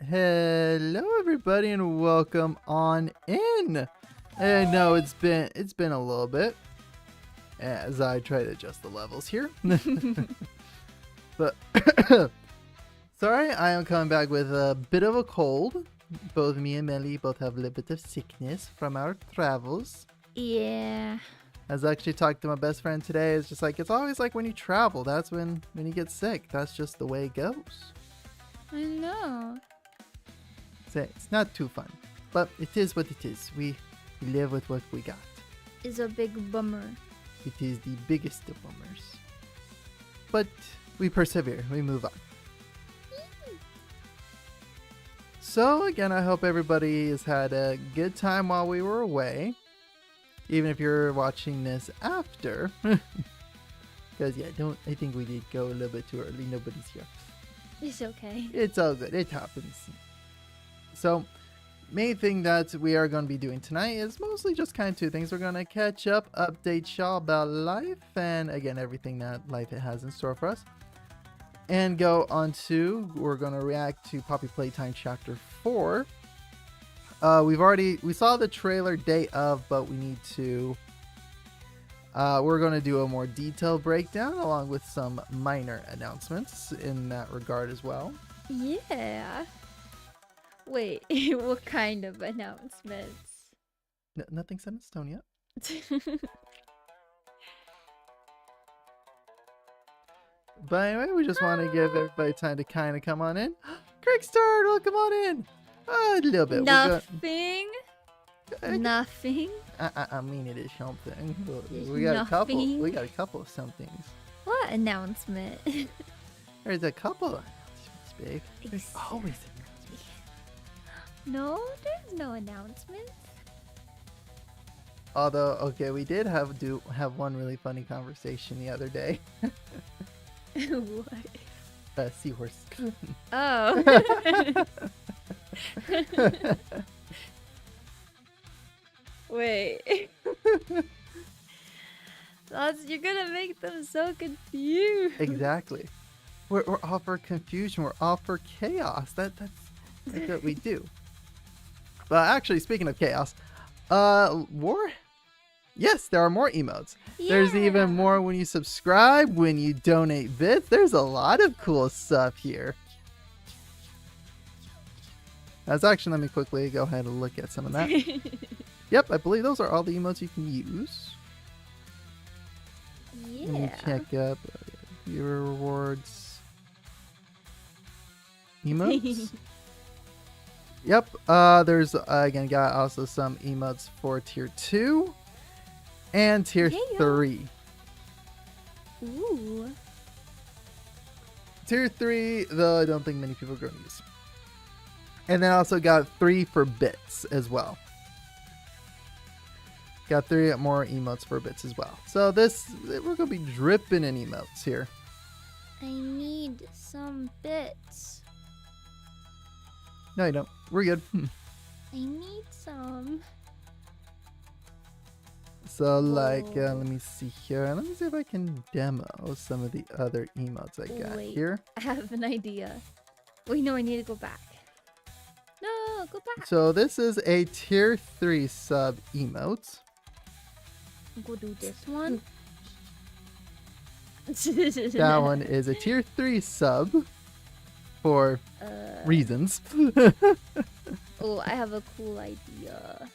Hello everybody and welcome on in. I know it's been a little bit as I try to adjust the levels here. But sorry, I am coming back with a bit of a cold. Both me and Melly both have a little bit of sickness from our travels. Yeah. As I actually talked to my best friend today, it's just like it's always like when you travel, that's when you get sick. That's just the way it goes. I know. So it's not too fun, but it is what it is. We live with what we got. It's a big bummer. It is the biggest of bummers. But we persevere. We move on. So again, I hope everybody has had a good time while we were away. Even if you're watching this after. Because I think we did go a little bit too early. Nobody's here. It's okay. It's all good. It happens. So, main thing that we are going to be doing tonight is mostly just kind of two things. We're going to catch up, update y'all about life, and again, everything that life has in store for us. And go on to, we're going to react to Poppy Playtime Chapter 4. We saw the trailer day of, but we need to, we're going to do a more detailed breakdown along with some minor announcements in that regard as well. Yeah. Wait, what kind of announcements? Nothing set in stone yet. But anyway, we just want to give everybody time to kind of come on in. Crickstart, welcome on in. A little bit. Nothing. Nothing. I mean, it is something. There's We got a couple. nothing. We got a couple of somethings. What announcement? There's a couple of announcements, babe. There's Exactly. always announcements. No, there's no announcement. Although, okay, we did have one really funny conversation the other day. What? Seahorse. Oh. Wait. You're gonna make them so confused. Exactly. We're all for confusion. We're all for chaos. That's what we do. But actually, speaking of chaos, more. Yes, there are more emotes. There's even more when you subscribe, when you donate bits. There's a lot of cool stuff here. Actually, let me quickly go ahead and look at some of that. Yep, I believe those are all the emotes you can use. Let me check up viewer rewards. Emotes. Yep. There's again got also some emotes for tier 2 and tier 3. Ooh. Tier 3, though I don't think many people are going to use. And then also got 3 for bits as well. Got 3 more emotes for bits as well. So we're going to be dripping in emotes here. I need some bits. No, you don't. We're good. I need some. So, let me see here. Let me see if I can demo some of the other emotes I got Wait. here. I have an idea. Wait, no, I need to go back. No, go back. So, this is a tier 3 sub emote. Go do this one. That one is a tier 3 sub for reasons. Oh, I have a cool idea.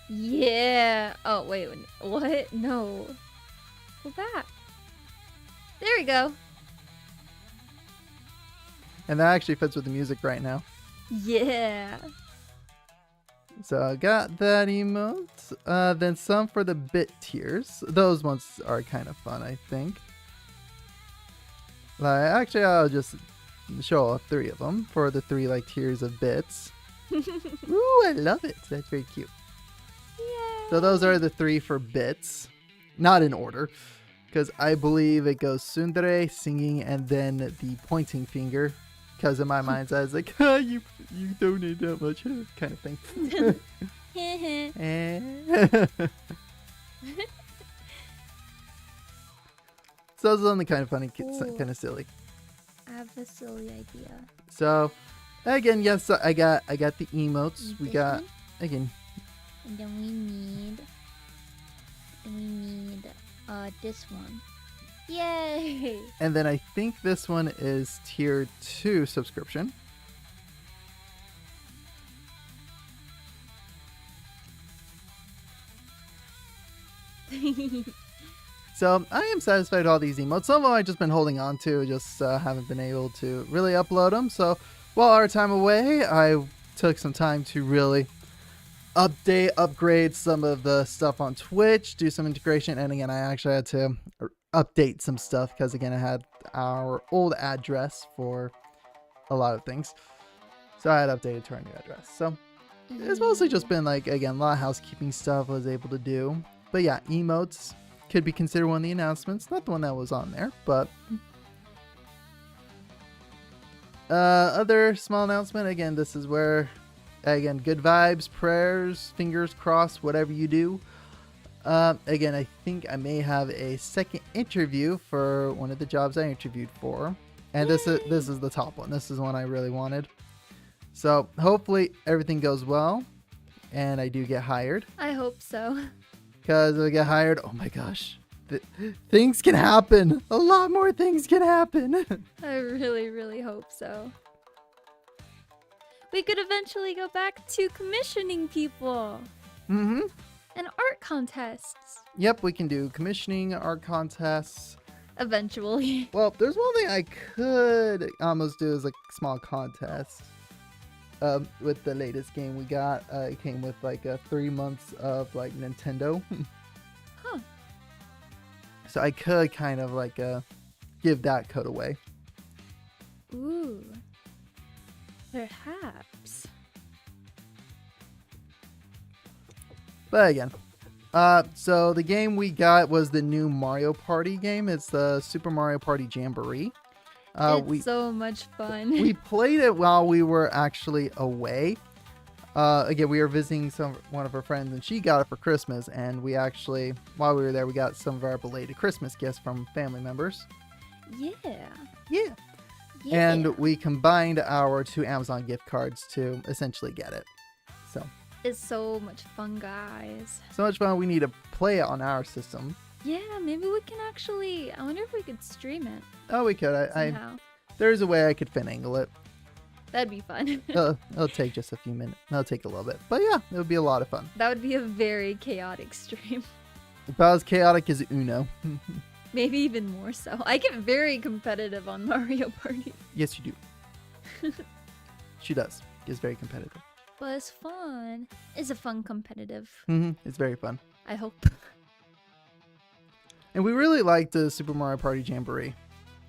Yeah. Oh, wait. What? No. Go back. There we go. And that actually fits with the music right now. Yeah. So I got that emote. Then some for the bit tiers. Those ones are kind of fun, I think. Actually, I'll just show off 3 of them for the 3 tiers of bits. Ooh, I love it. That's very cute. Yay. So those are the 3 for bits. Not in order. Because I believe it goes tsundere, singing, and then the pointing finger. Because in my mind's eye, I was like, you don't need that much, kind of thing. So it's only kind of funny, kind of silly. I have a silly idea. So Again, yes, I got the emotes. We This got one? again. And then we need this one. Yay! And then I think this one is tier 2 subscription. So I am satisfied with all these emotes. Some of them I've just been holding on to, just haven't been able to really upload them. So while our time away, I took some time to really upgrade some of the stuff on Twitch, do some integration, and again, I actually had to update some stuff because again, I had our old address for a lot of things. So I had updated to our new address. So it's mostly just been like, again, a lot of housekeeping stuff I was able to do. But yeah, emotes could be considered one of the announcements. Not the one that was on there, but other small announcement. Again, this is where, again, good vibes, prayers, fingers crossed, whatever you do. Again, I think I may have a second interview for one of the jobs I interviewed for. And this is the top one. This is one I really wanted. So hopefully everything goes well and I do get hired. I hope so. Because if I get hired, oh my gosh, things can happen. A lot more things can happen. I really, really hope so. We could eventually go back to commissioning people Mm-hmm. and art contests. Yep, we can do commissioning, art contests. Eventually. Well, there's one thing I could almost do as a small contest. With the latest game we got, it came with like 3 months of like Nintendo. Huh. So I could kind of like give that code away. Ooh. Perhaps. But again, so the game we got was the new Mario Party game. It's the Super Mario Party Jamboree. It's so much fun. We played it while we were actually away. Again, we were visiting one of our friends, and she got it for Christmas. And we actually, while we were there, we got some of our belated Christmas gifts from family members. Yeah. Yeah. And we combined our 2 Amazon gift cards to essentially get it. So it's so much fun, guys. so much fun. We need to play it on our system. Yeah, maybe we can actually. I wonder if we could stream it Oh, we could. somehow. There's a way I could finagle it. That'd be fun. It'll take just a few minutes. It'll take a little bit. But yeah, it would be a lot of fun. That would be a very chaotic stream. About as chaotic as Uno. Maybe even more so. I get very competitive on Mario Party. Yes, you do. She does. It's very competitive. But it's fun. It's a fun competitive. It's very fun. I hope. And we really liked the Super Mario Party Jamboree.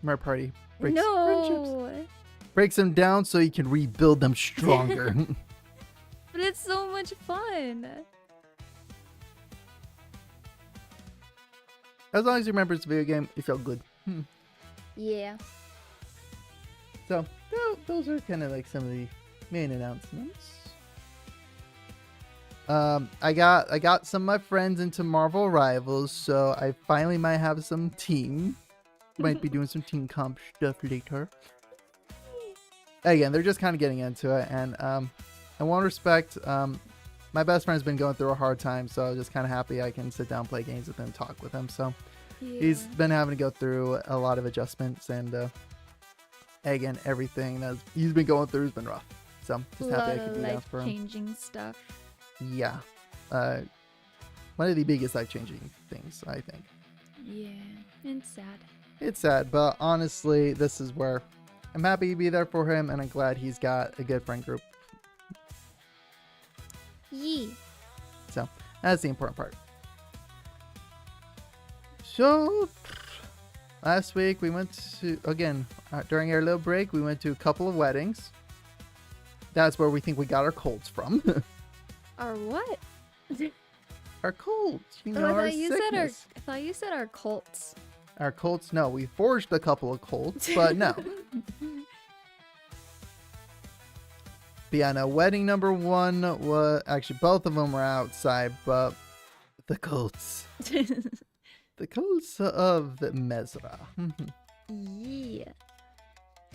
Mario Party breaks friendships. Breaks them down so you can rebuild them stronger. But it's so much fun. As long as you remember it's a video game, it felt good. Yeah. So, those are kind of like some of the main announcements. I got some of my friends into Marvel Rivals, so I finally might have some team. Might be doing some team comp stuff later. Again, they're just kind of getting into it, and I want to respect. My best friend's been going through a hard time, so I'm just kind of happy I can sit down, play games with him, talk with him. So he's been having to go through a lot of adjustments, and again, everything that he's been going through has been rough. So I'm just happy I could do that for him. Life-changing stuff. Yeah. One of the biggest life-changing things, I think. Yeah, it's sad. It's sad, but honestly, this is where I'm happy to be there for him, and I'm glad he's got a good friend group. Yee. So that's the important part. So last week we went to, again, during our little break, we went to a couple of weddings. That's where we think we got our colds from. Our what? Our colds, you know, I our thought you said sickness. I thought you said our cults. Our colds, no, we forged a couple of colds, but no. But yeah, no, wedding number 1 was, actually both of them were outside, but the colds. The colds of Mesra. Yeah.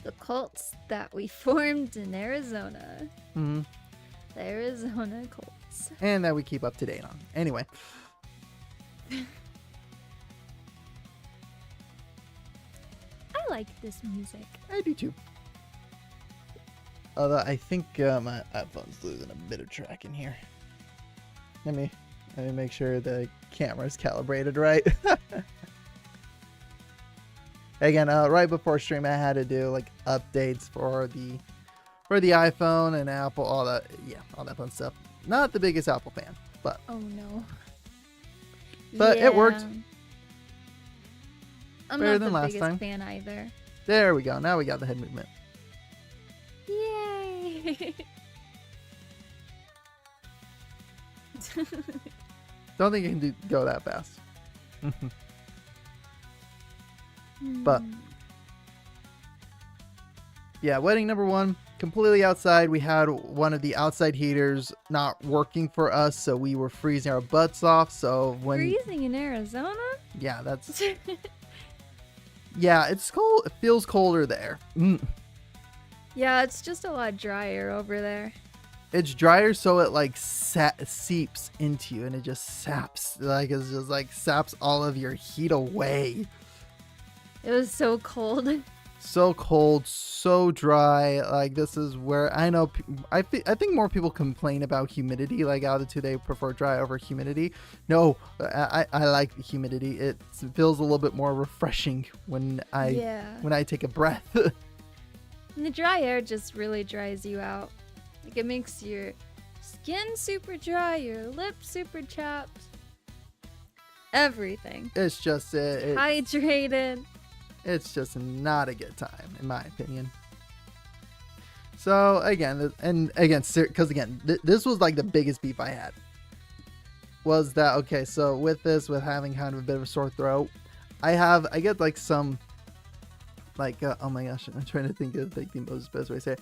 The cults that we formed in Arizona. Hmm. The Arizona cults. And that we keep up to date on. Anyway. I like this music. I do too. Although I think my iPhone's losing a bit of track in here. Let me make sure the camera's calibrated right. Again, right before stream, I had to do like updates for the iPhone and Apple, all that fun stuff. Not the biggest Apple fan, but Oh no. But it worked. I'm Better not than the last biggest time. fan either. there we go. Now we got the head movement. Yay! Don't think you can go that fast. But yeah, wedding number 1, completely outside. We had one of the outside heaters not working for us, so we were freezing our butts off. So when Freezing in Arizona? yeah, that's yeah, it's cold. It feels colder there. Yeah, it's just a lot drier over there. It's drier, so it like seeps into you, and it just saps. It's just like saps all of your heat away. It was so cold. So cold, so dry. Like, this is where I know I think more people complain about humidity. Like, out of the two, they prefer dry over humidity. No, I like the humidity. It feels a little bit more refreshing when I take a breath. And the dry air just really dries you out. Like, it makes your skin super dry, your lips super chapped. Everything. It's just Hydrated. it's just not a good time, in my opinion. So again, because this was like the biggest beef I had. Was that okay? So with having kind of a bit of a sore throat, I get like some, like oh my gosh, I'm trying to think of like the most best way to say it.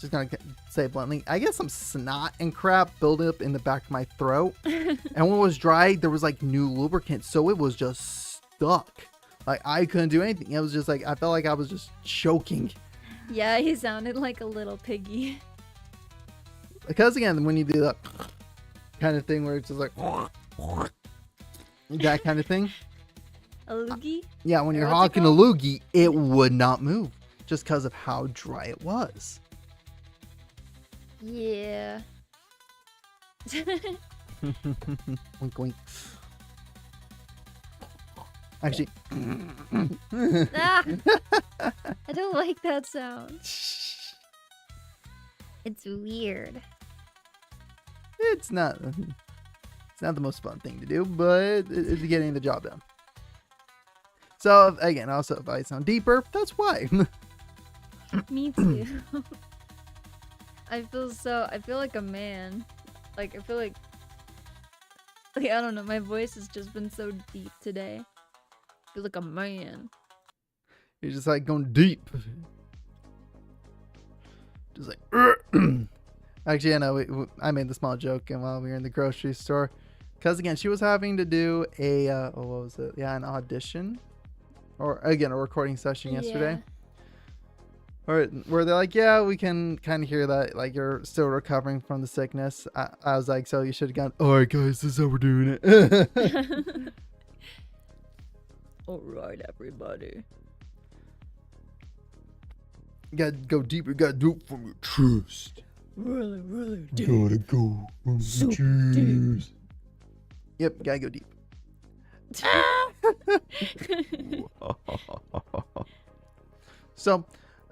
Just gonna say it bluntly, I get some snot and crap building up in the back of my throat, and when it was dry, there was like new lubricant, so it was just stuck. Like, I couldn't do anything. It was just like, I felt like I was just choking. Yeah, he sounded like a little piggy. Because again, when you do that kind of thing where it's just like that kind of thing. A loogie? Yeah, when you're What's it hawking a called? loogie, it would not move just because of how dry it was. Yeah. Wink, wink. Actually, Ah! I don't like that sound. It's weird. it's not the most fun thing to do, but it's getting the job done. So again, also if I sound deeper, that's why. Me too. I feel like a man. Like, I feel like I don't know, my voice has just been so deep today. I feel like a man. You're just like going deep. Just like actually, I know I made the small joke and while we were in the grocery store, because again, she was having to do a what was it? Yeah, an audition, or again a recording session yesterday. Or where they're like, yeah, we can kind of hear that like you're still recovering from the sickness. I was like, so you should have gone, all right guys, this is how we're doing it. All right, everybody. You gotta go deeper. You gotta do it from your chest. Really, really You gotta go from your chest. Yep, gotta go deep. So,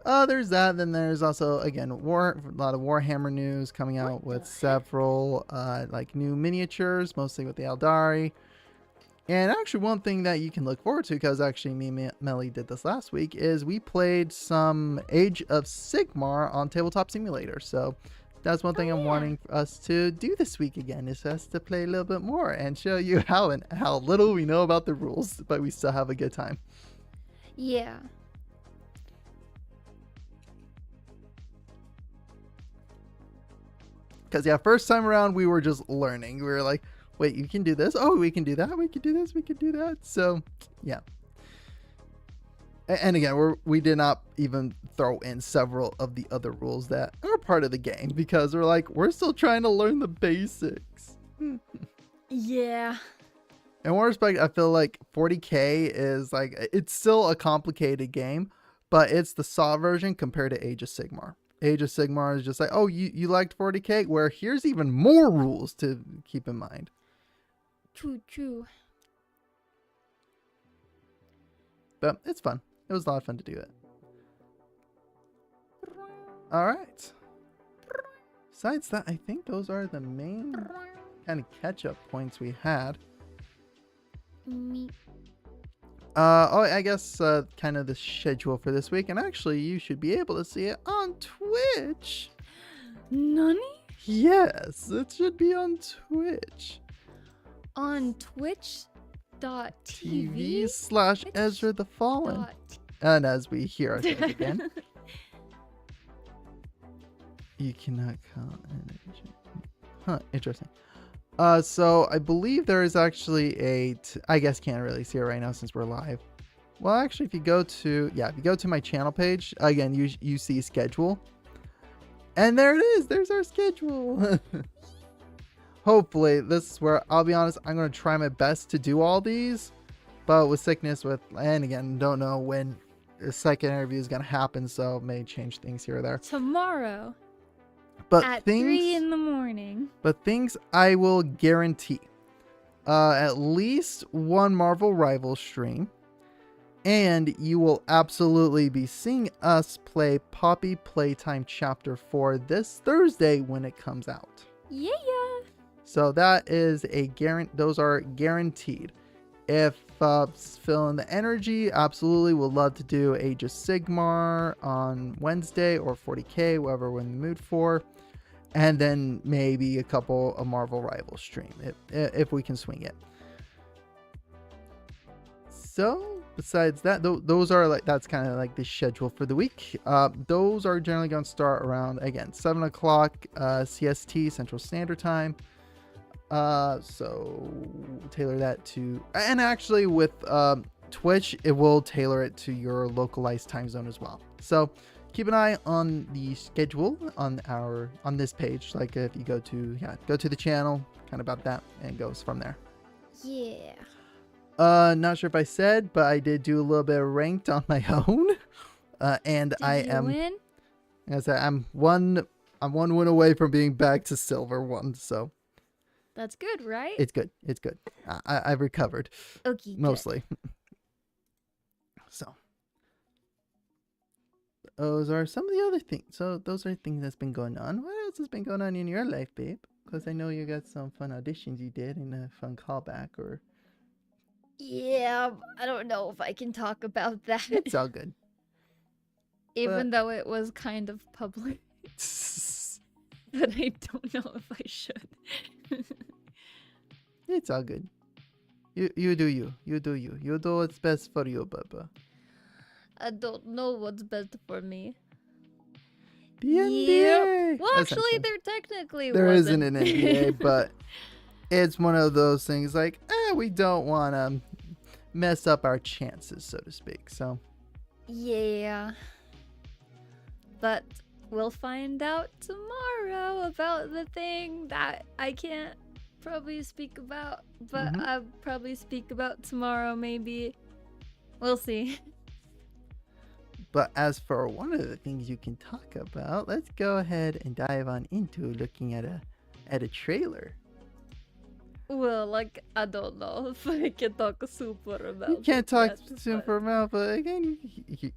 there's that. Then there's also again a lot of Warhammer news coming out with several like new miniatures, mostly with the Eldari. And actually, one thing that you can look forward to, because actually me and Melly did this last week, is we played some Age of Sigmar on Tabletop Simulator. So that's one thing I'm wanting us to do this week again, is us to play a little bit more and show you how little we know about the rules, but we still have a good time. Yeah. Because yeah, first time around we were just learning. We were like, wait, you can do this? Oh, we can do that. We can do this. We can do that. So, yeah. And again, we did not even throw in several of the other rules that are part of the game because we're still trying to learn the basics. Yeah. In one respect, I feel like 40K is it's still a complicated game, but it's the Saw version compared to Age of Sigmar. Age of Sigmar is just like, oh, you liked 40K? Where here's even more rules to keep in mind. True. But it's fun. It was a lot of fun to do it. All right. Besides that, I think those are the main kind of catch-up points we had. I guess kind of the schedule for this week. And actually, you should be able to see it on Twitch. Nani? Yes, it should be on Twitch. On Twitch.tv TV/ Ezra the Fallen. And as we hear ourselves again. You cannot call an. Huh, interesting. So I believe there is actually I guess can't really see it right now since we're live. Well, actually, if you go to my channel page, again, you see schedule. And there it is. There's our schedule. Hopefully, this is where, I'll be honest, I'm going to try my best to do all these. But with sickness, and again, don't know when the second interview is going to happen, so it may change things here or there. Tomorrow. But at 3 in the morning. But things I will guarantee. At least one Marvel Rival stream. And you will absolutely be seeing us play Poppy Platime Chapter 4 this Thursday when it comes out. Yeah. So that is those are guaranteed. If feeling the energy, absolutely would love to do Age of Sigmar on Wednesday or 40K, whatever we're in the mood for. And then maybe a couple of Marvel Rival stream if we can swing it. So besides that, those are that's kind of like the schedule for the week. Those are generally going to start around, again, 7 o'clock CST, Central Standard Time. So tailor that to, and actually with Twitch, it will tailor it to your localized time zone as well. So keep an eye on the schedule on this page. Like if you go to the channel, kind of about that, and it goes from there. Yeah. Not sure if I said, but I did do a little bit of ranked on my own. And Did you win? As I'm one win away from being back to silver 1, so that's good, right? it's good. I've recovered. Okay, mostly. So those are some of the other things. So those are things that's been going on. What else has been going on in your life, babe? Because I know you got some fun auditions you did and a fun callback, or... Yeah, I don't know if I can talk about that. It's all good. Even though it was kind of public. But I don't know if I should. It's all good. You do you. You do you. You do what's best for you, Bubba. I don't know what's best for me. The NBA. Well, actually, there technically there wasn't. isn't an NBA, but it's one of those things like, we don't want to mess up our chances, so to speak. So. Yeah. But we'll find out tomorrow about the thing that I can't probably speak about, but I'll probably speak about tomorrow, maybe. We'll see. But as for one of the things you can talk about, let's go ahead and dive on into looking at a trailer. Well, like, I don't know if I can talk super about. You can't talk super about, but again,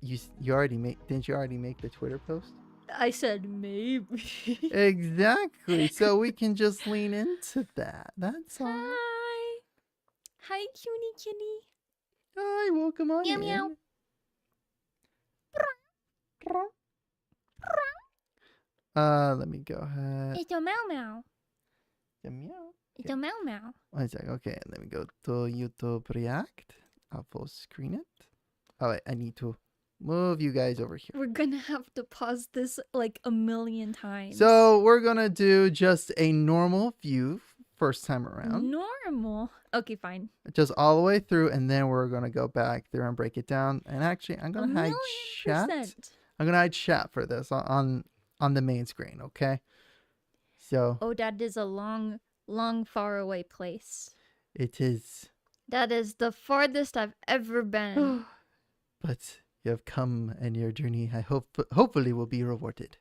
you already didn't you already make the Twitter post? I said maybe. Exactly. So we can just lean into that. That's all. Hi, cutie kitty. Hi, welcome on Meow in. meow. Let me go ahead. It's a meow meow. Yeah, meow. It's a meow meow. One sec. Okay, let me go to YouTube React. I'll full screen it. Oh, wait, I need to move you guys over here. We're gonna have to pause this like a million times. So we're gonna do just a normal view first time around. Normal. Okay, fine. Just all the way through, and then we're going to go back through and break it down. And actually, I'm going to hide chat. 1,000,000%. I'm going to hide chat for this on the main screen, okay? So. Oh, that is a long, far away place. It is. That is the farthest I've ever been. But you have come, and your journey, I hopefully will be rewarded.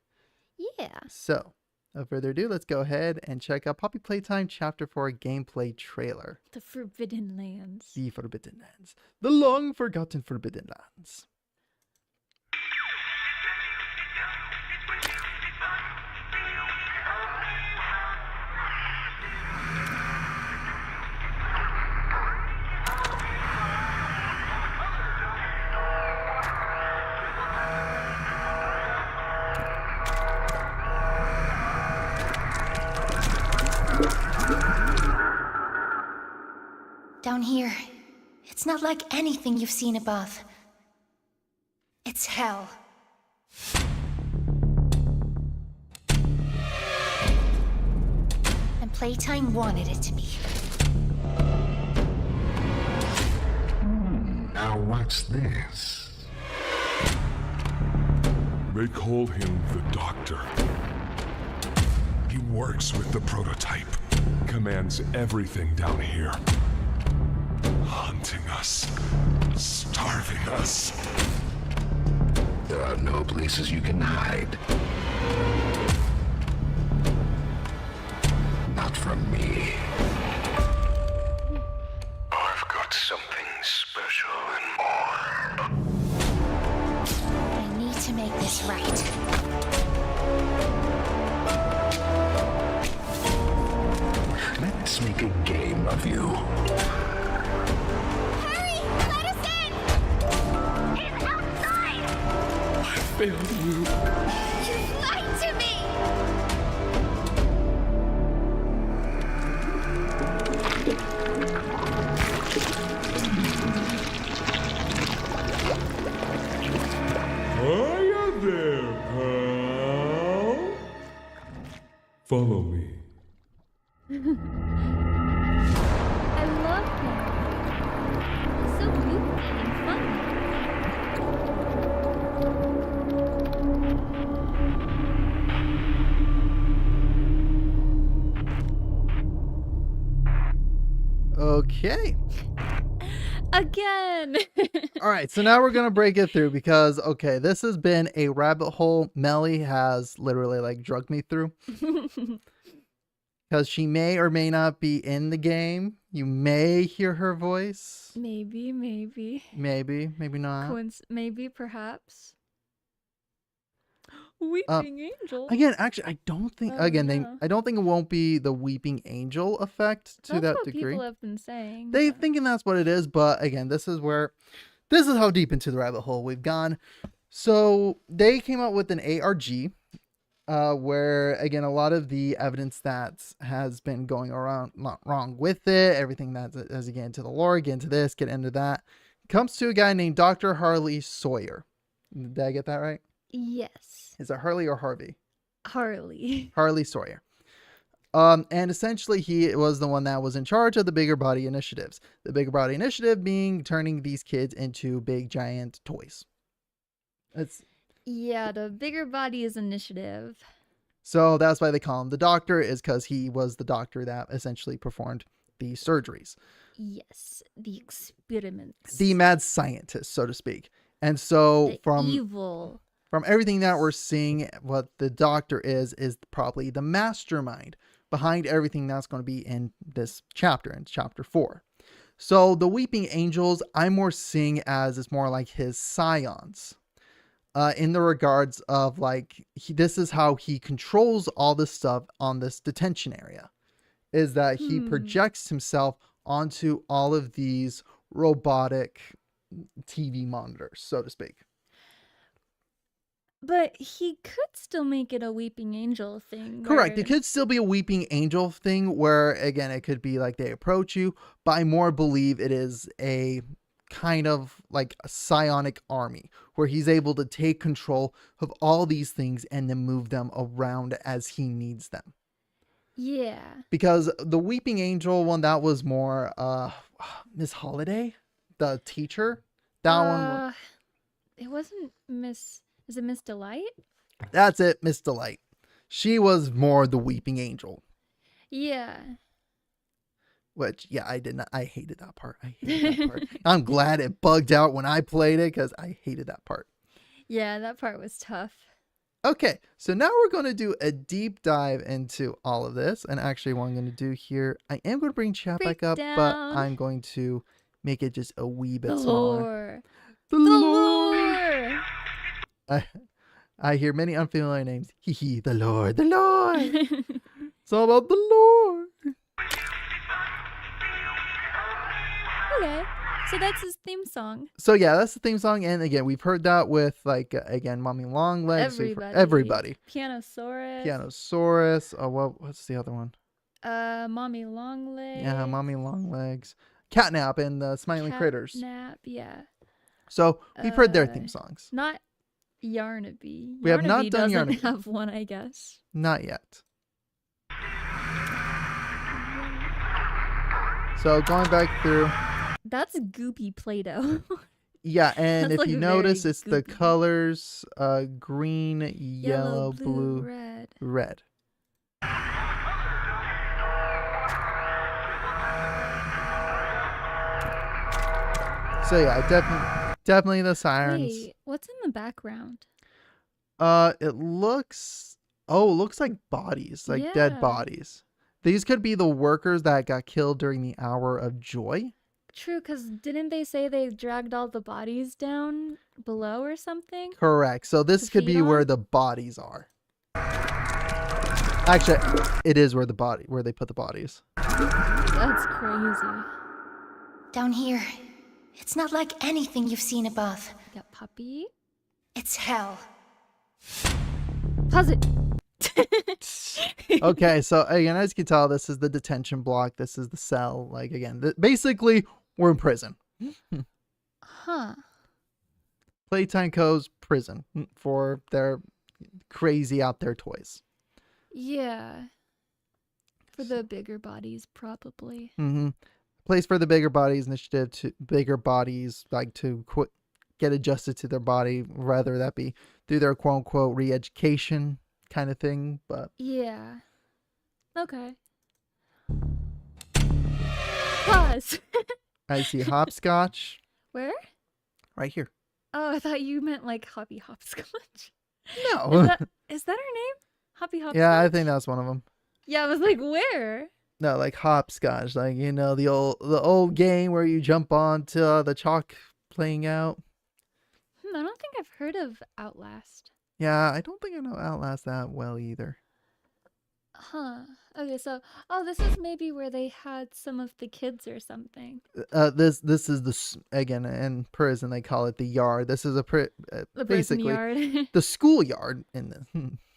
Yeah. So, without further ado, let's go ahead and check out Poppy Playtime Chapter 4 gameplay trailer. The Forbidden Lands. The Forbidden Lands. The long-forgotten Forbidden Lands. Down here, it's not like anything you've seen above. It's hell. And Playtime wanted it to be. Now what's this? They call him the Doctor. He works with the prototype, commands everything down here. Hunting us, starving us. There are no places you can hide. Not from me. I've got something special and more. I need to make this right. Let's make a game of you. Hurry! Let us in! He's outside! I failed you. You lied to me! Hiya there, pal. Follow me. I love him. He's so goofy and funny. Okay. Again. All right, so now we're going to break it through because, okay, this has been a rabbit hole Melly has literally like drugged me through. Because she may or may not be in the game. You may hear her voice. Maybe. Maybe not. Maybe, perhaps. Weeping Angel. Again, actually, I don't think, Oh, again, no. I don't think it won't be the Weeping Angel effect to That's that what degree. people have been saying. They but- thinking that's what it is, but again, this is how deep into the rabbit hole we've gone. So they came up with an ARG, where again, a lot of the evidence that has been going around not wrong with it, everything that as you get into the lore, get into this, get into that, comes to a guy named Dr. Harley Sawyer. Did I get that right? Yes. Is it Harley or Harvey? Harley. Harley Sawyer. And essentially he was the one that was in charge of the Bigger Body initiatives. The Bigger Body initiative being turning these kids into big giant toys. Yeah, the Bigger Bodies Initiative. So that's why they call him the doctor, is because he was the doctor that essentially performed the surgeries. Yes, the experiments. The mad scientist, so to speak. And so the evil. From everything that we're seeing, what the doctor is probably the mastermind behind everything that's going to be in this chapter, in chapter 4. So the Weeping Angels, I'm more seeing as it's more like his scions. In the regards of like, this is how he controls all this stuff on this detention area. Is that he projects himself onto all of these robotic TV monitors, so to speak. But he could still make it a Weeping Angel thing. Correct. where- It could still be a Weeping Angel thing where, again, it could be like they approach you, but I more believe it is a kind of like a psionic army where he's able to take control of all these things and then move them around as he needs them. Yeah. Because the Weeping Angel one, that was more Miss Holiday, the teacher. That one, It wasn't Miss. Is it Miss Delight? that's it, Miss Delight. She was more the Weeping Angel. Yeah. Which, yeah, I hated that part. I hated that part. I'm glad it bugged out when I played it because I hated that part. Yeah, that part was tough. Okay, so now we're going to do a deep dive into all of this. And actually, what I'm going to do here, I am going to bring chat back up, but Breakdown. I'm going to make it just a wee bit The smaller. lore. The The Lord. lore. I hear many unfamiliar names. Hee hee, the Lord, the Lord. It's all about the Lord. Okay, so that's his theme song. So yeah, that's the theme song. And again, we've heard that with like, again, Mommy Longlegs. Everybody. Pianosaurus. Pianosaurus. Oh, what's the other one? Mommy Longlegs. Yeah, Mommy Longlegs. Catnap and the Smiling Critters. Catnap, yeah. So we've heard their theme songs. Not Yarnaby. We have not done doesn't Yarnaby. have one, I guess. Not yet. So going back through. That's goopy Play-Doh. Yeah, and That's if like you very notice, it's the goopy. colors green, yellow, blue, red. red. So yeah, definitely the sirens. Wait, what's in the background? It looks like bodies, like dead Yeah. bodies. These could be the workers that got killed during the Hour of Joy. True, because didn't they say they dragged all the bodies down below or something? Correct. So this To could feed be where on? the bodies are. Actually, it is where they put the bodies. That's crazy. Down here, it's not like anything you've seen above. Got Poppy. It's hell. Pause it. Okay, so again, as you can tell, this is the detention block. This is the cell. Like again, basically, we're in prison. Huh. Playtime Co's prison for their crazy out there toys. Yeah. For the bigger bodies, probably. Mm-hmm. Place for the bigger bodies initiative to bigger bodies like to get adjusted to their body, whether that be through their quote unquote re-education kind of thing. But Yeah. Okay. Pause. I see hopscotch Where? right here. Oh, I thought you meant like Hoppy Hopscotch. No. Is that her name? Hoppy Hopscotch? Yeah, I think that's one of them. Yeah, I was like, where? No, like hopscotch, like the old game where you jump onto the chalk playing out. I don't think I've heard of Outlast. Yeah, I don't think I know Outlast that well either. Huh. Okay, so this is maybe where they had some of the kids or something. This is again in prison they call it the yard. This is The prison basically yard. the schoolyard in this.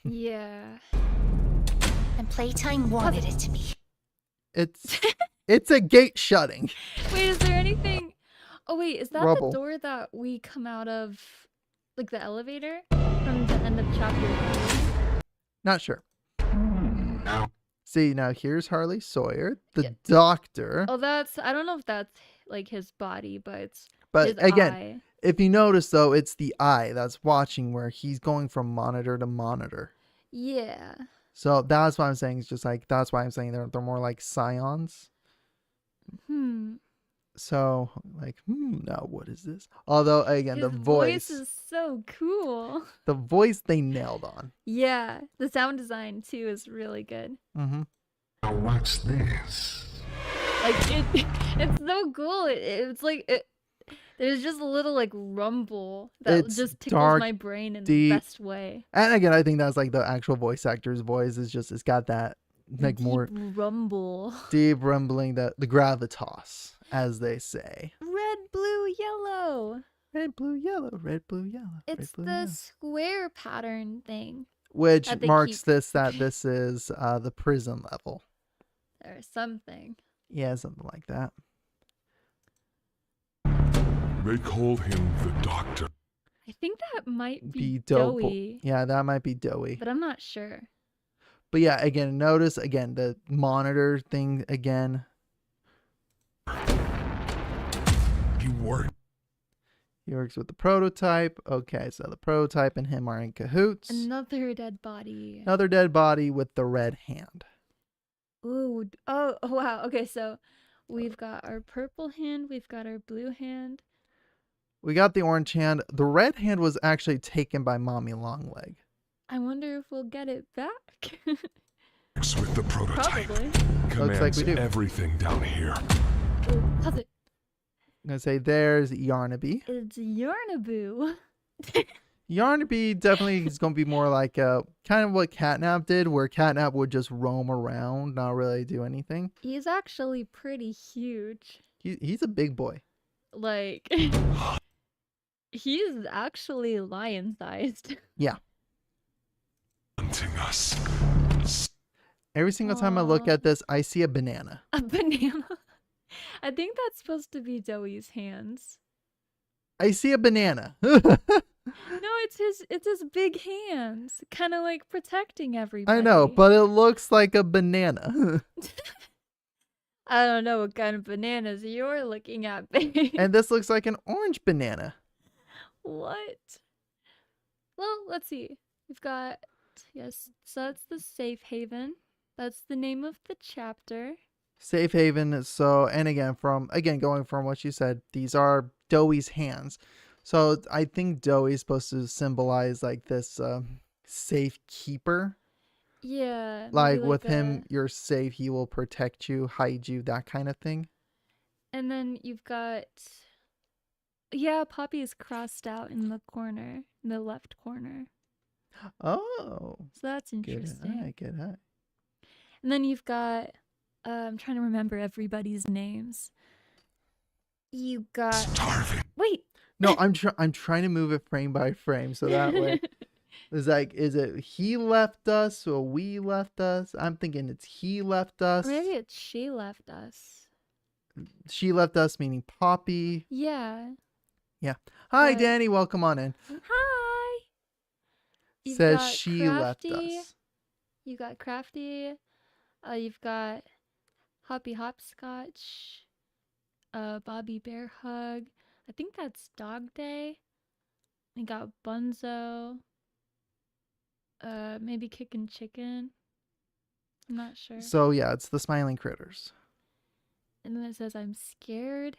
Yeah. And Playtime wanted it to be. It's a gate shutting. Wait, is there anything? Oh wait, is that Rubble. the door that we come out of, like the elevator from the end of chapter 3? Not sure. See, now here's Harley Sawyer, the Yeah. doctor. Oh, I don't know if that's like his body, but it's But his again, eye. if you notice though, it's the eye that's watching where he's going from monitor to monitor. Yeah. So that's why I'm saying it's just like that's why I'm saying they're more like scions. So like, now what is this? Although again, His the voice is so cool. the voice they nailed on. Yeah, the sound design too is really good. Mm-hmm. Now what's this? Like it's so cool. It's like there's just a little like rumble that It's just tickles dark, my brain in deep. the best way. And again, I think that's like the actual voice actor's voice is just it's got that like Deep more rumble. deep rumbling, the gravitas, as they say. Red, blue, yellow. Red, blue, yellow, red, blue, yellow. It's red, blue, the yellow. square pattern thing Which that they marks keep. this is the prison level. or something. Yeah, something like that. They call him the Doctor. I think that might be Dope. Doughy, Yeah, that might be Doughy. but I'm not sure. But yeah, again, notice again the monitor thing again. He worked. He works with the prototype. Okay, so the prototype and him are in cahoots. Another dead body. Another dead body with the red hand. Ooh. Oh, wow. Okay, so we've got our purple hand. We've got our blue hand. We got the orange hand. The red hand was actually taken by Mommy Longleg. I wonder if we'll get it back. Works with the prototype. Probably. Looks like we do. Everything down here. Ooh, pause it. I'm going to say there's Yarnaby. It's Yarnaboo. Yarnaby definitely is going to be more like kind of what Catnap did, where Catnap would just roam around, not really do anything. He's actually pretty huge. He's a big boy. Like, he's actually lion-sized. Yeah. Hunting us. Every single time I look Aw. at this, I see a banana. A banana. I think that's supposed to be Joey's hands. I see a banana. No, it's his big hands, kind of like protecting everybody. I know, but it looks like a banana. I don't know what kind of bananas you're looking at, babe. And this looks like an orange banana. What? Well, let's see. We've got, yes, so that's the safe haven. That's the name of the chapter. Safe haven. So, and again, going from what you said, these are Doey's hands. So I think Doey's supposed to symbolize like this safe keeper. Yeah. Like maybe with a- him, you're safe. He will protect you, hide you, that kind of thing. And then you've got, yeah, Poppy is crossed out in the corner, in the left corner. Oh, So that's good interesting. eye, good eye. And then you've got, I'm trying to remember everybody's names. You got, Starving. wait. No, I'm trying to move it frame by frame so that way it's like, is it he left us or we left us? I'm thinking it's he left us. Or maybe it's she left us. She left us, meaning Poppy. Yeah. Hi, But- Danny. Welcome on in. Hi. You've Says got she left Crafty. us. You got Crafty. You've got Hoppy Hopscotch. Bobby Bear Hug. I think that's Dog Day. You got Bunzo. Maybe Kickin' Chicken. I'm not sure. So yeah, it's the smiling critters. And then it says I'm scared.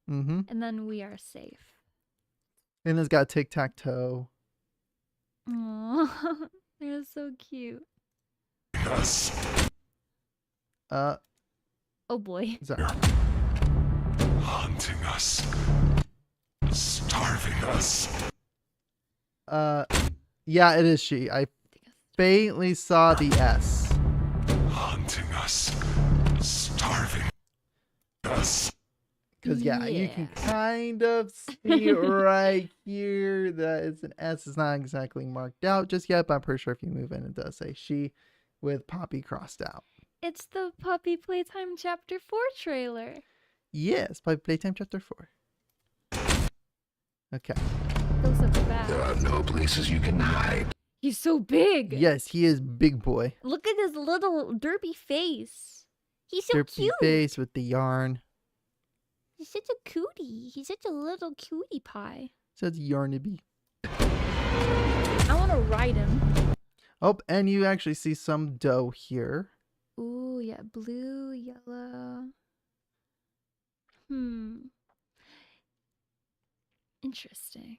Mm-hmm. And then we are safe. And it's got tic-tac-toe. Aww. They're so cute. Us. Oh boy. Is that- Hunting us. Starving us. yeah, it is she. I faintly saw the S. Hunting us. Starving us. Because yeah, you can Yeah. kind of see right here that it's an S. It's not exactly marked out just yet, but I'm pretty sure if you move in, it does say she with Poppy crossed out. It's the Poppy Playtime Chapter 4 trailer. Yes, Poppy Playtime Chapter 4. Okay. Feels so bad. There are no places you can hide. He's so big. Yes, he is big boy. Look at his little derpy face. He's so Derpy cute. face with the yarn. He's such a cutie. He's such a little cutie pie. Says Yarnaby. I want to ride him. Oh, and you actually see some dough here. Ooh, yeah, blue, yellow. Interesting.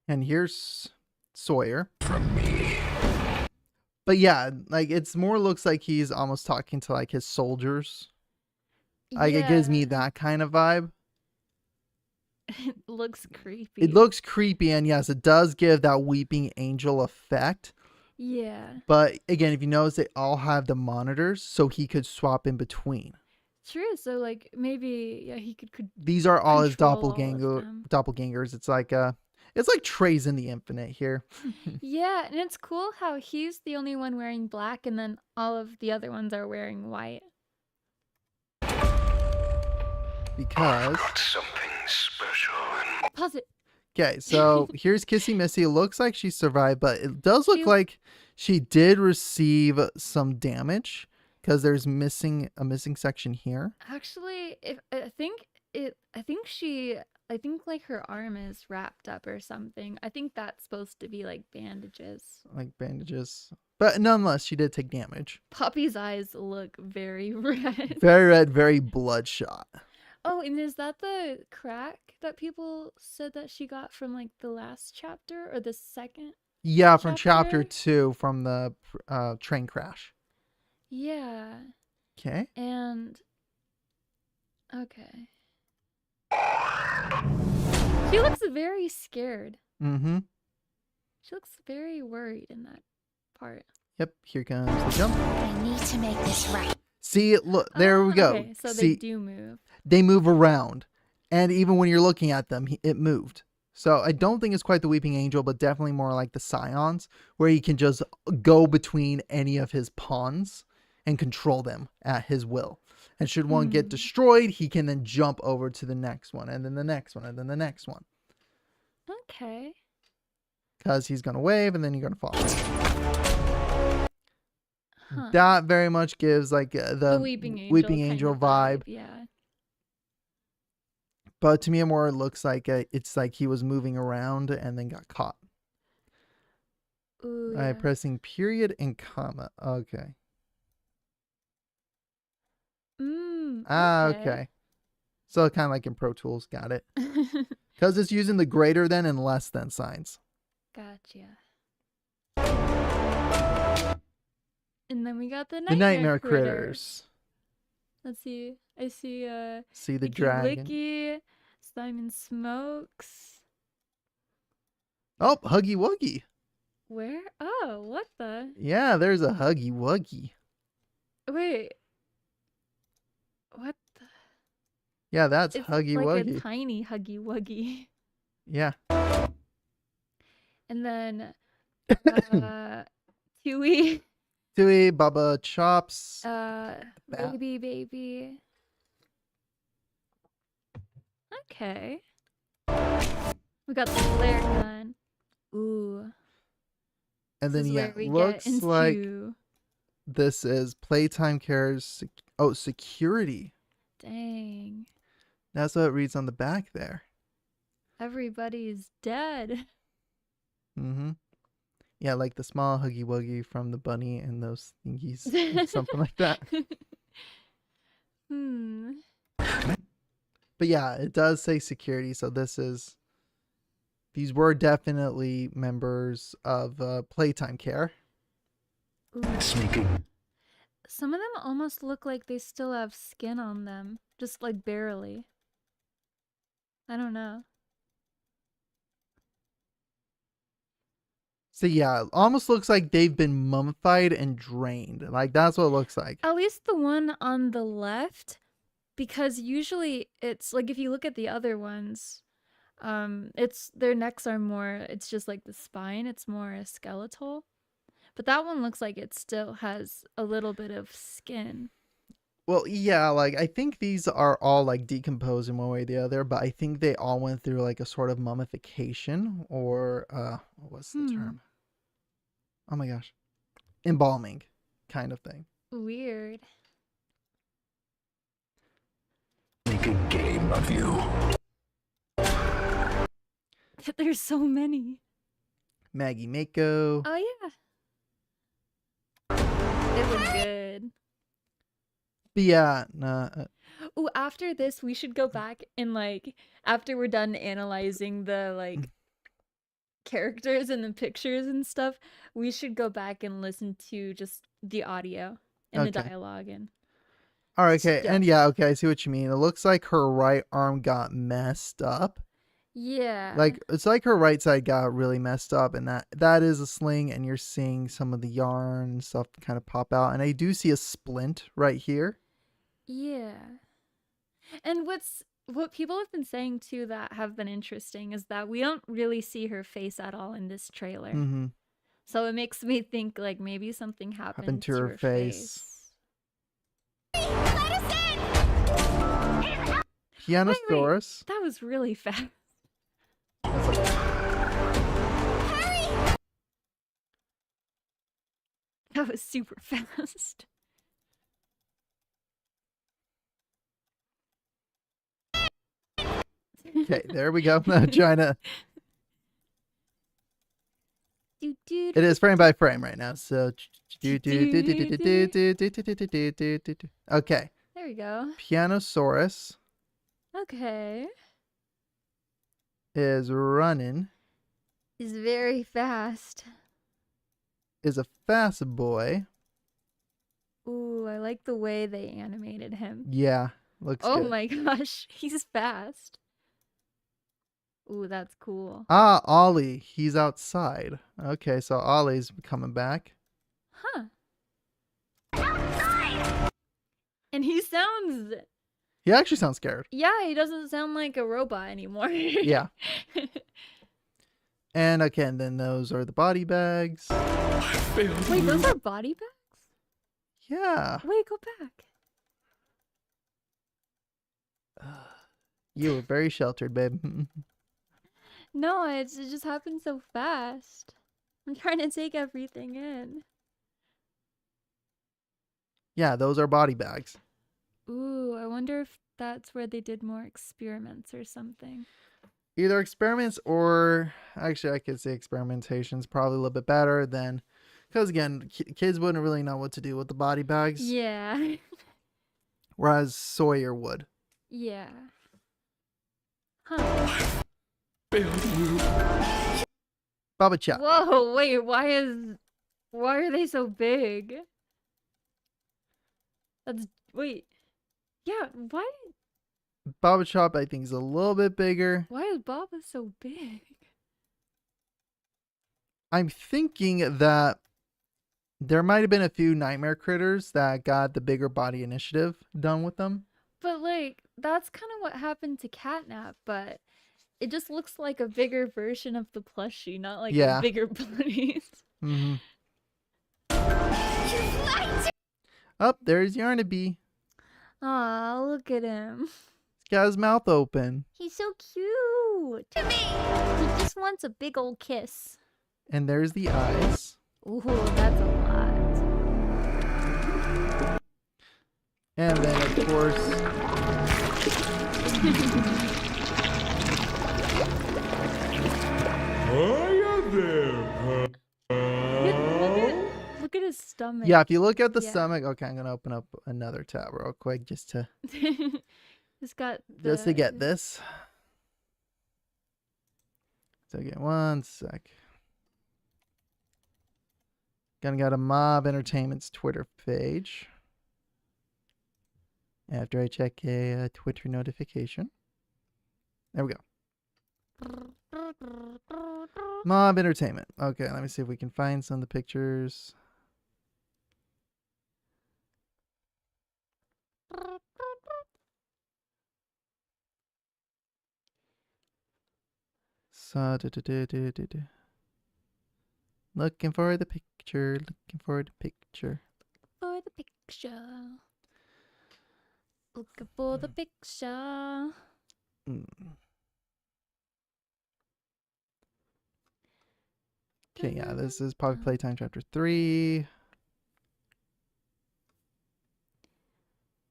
And here's Sawyer. From me. But yeah, like it's more looks like he's almost talking to like his soldiers. Like it gives me that kind of vibe. It looks creepy. It looks creepy, and yes, it does give that weeping angel effect. Yeah. But again, if you notice, they all have the monitors, so he could swap in between. True. So like maybe yeah he could These are all his Control all of them. doppelgangers. It's like Trays in the Infinite here. Yeah, and it's cool how he's the only one wearing black and then all of the other ones are wearing white. Because Got something special and Pause it. Okay, so here's Kissy Missy. It looks like she survived, but it does look She- like she did receive some damage because there's a missing section here. Actually, I think like her arm is wrapped up or something. I think that's supposed to be like bandages. Like bandages. But nonetheless, she did take damage. Poppy's eyes look very red. Very red, very bloodshot. Oh, and is that the crack that people said that she got from like the last chapter or the second? Yeah, from chapter Chapter? 2 from the train crash. Yeah. Okay. And okay. She looks very scared. Mm-hmm. She looks very worried in that part. Yep, here comes the jump. I need to make this right. See, look, there we go. Okay, so See, they do move. they move around. And even when you're looking at them, it moved. So I don't think it's quite the Weeping Angel, but definitely more like the Scions, where he can just go between any of his pawns and control them at his will. And should one get destroyed, he can then jump over to the next one, and then the next one, and then the next one. Okay. Because he's going to wave, and then you're going to fall. Huh. That very much gives like the Weeping Angel vibe. kind of Yeah. But to me, it more looks like it's like he was moving around and then got caught. Ooh, By yeah. pressing period and comma. Okay. Okay. So kind of like in Pro Tools. Got it. Because it's using the greater than and less than signs. Gotcha. And then we got the The nightmare critters. critters. Let's see. I see See the Icky dragon. Wicky, Simon Smokes. Oh, Huggy Wuggy. Where? Oh, what the? Yeah, there's a Huggy Wuggy. Wait. What the? Yeah, that's It's Huggy like Wuggy. a tiny Huggy Wuggy. Yeah. And then Tui, Tui, Bubba, Chops. baby. Okay. We got the flare gun. Ooh. And This then is yeah, where we looks get into... like this is Playtime Cares. Oh, security. Dang. That's what it reads on the back there. Everybody's dead. Mm-hmm. Yeah, like the small Huggy Wuggy from the bunny and those thingies. Something like that. But yeah, it does say security. So these were definitely members of Playtime Care. Ooh. Sneaking. Some of them almost look like they still have skin on them. Just like barely. I don't know. So yeah, it almost looks like they've been mummified and drained. Like that's what it looks like. At least the one on the left, because usually it's like if you look at the other ones, it's their necks are more, it's just like the spine, it's more a skeletal. But that one looks like it still has a little bit of skin. Well, yeah, like I think these are all like decomposed in one way or the other, but I think they all went through like a sort of mummification or what's the term? Oh my gosh. Embalming kind of thing. Weird. Make a game of you. There's so many. Maggie Mako. Oh yeah. It was good. But yeah, nah, Ooh, after this, we should go back and like after we're done analyzing the like characters and the pictures and stuff, we should go back and listen to just the audio and the Okay. dialogue and all right, okay. stuff. And yeah, okay, I see what you mean. It looks like her right arm got messed up. yeah. Like it's like her right side got really messed up, and that is a sling, and you're seeing some of the yarn and stuff kind of pop out. And I do see a splint right here. Yeah. And what people have been saying too that have been interesting is that we don't really see her face at all in this trailer. Mm-hmm. So it makes me think like maybe something happened to her face. Let us in! Pianosaurus. That was really fast. That's like That was super fast. Okay, there we go. I'm trying to. It is frame by frame right now. So. Okay. There we go. Pianosaurus Okay. is running. He's very fast. Is a fast boy. Ooh, I like the way they animated him. Yeah, looks Oh good. my gosh, he's fast. Ooh, that's cool. Ah, Ollie. He's outside. Okay, so Ollie's coming back. Huh. Outside! And he sounds... He actually sounds scared. Yeah, he doesn't sound like a robot anymore. Yeah. And again, then those are the body bags. Wait, those are body bags? Yeah. Wait, go back. You were very sheltered, babe. No, it just happened so fast. I'm trying to take everything in. Yeah, those are body bags. Ooh, I wonder if that's where they did more experiments or something. Either experiments or... Actually, I could say experimentation's probably a little bit better than... Because again, kids wouldn't really know what to do with the body bags. Yeah. Whereas Sawyer would. Yeah. Huh. Baba Chop. Whoa, wait, why are they so big? Wait. Yeah, why Baba Chop, I think, is a little bit bigger. is Baba so big? I'm thinking that there might have been a few nightmare critters that got the bigger body initiative done with them. But like, that's kind of what happened to Catnap, but it just looks like a bigger version of the plushie, not like Yeah. a bigger body. Mm-hmm. Up there's Yarnaby. Aw, look at him. He's got his mouth open. He's so cute. To me. He just wants a big old kiss. And there's the eyes. Ooh, that's a lot. And then, of course... Hiya there, Look at his stomach. Yeah, if you look at the Yeah. stomach... Okay, I'm going to open up another tab real quick just to It's got the... just to get this. So again, one sec. Gonna go to Mob Entertainment's Twitter page. After I check a Twitter notification. There we go. Mob Entertainment. Okay, let me see if we can find some of the pictures. So, looking for the picture, looking for the picture. For the picture. Looking for the picture. Okay, yeah, this is Poppy Playtime Chapter 3.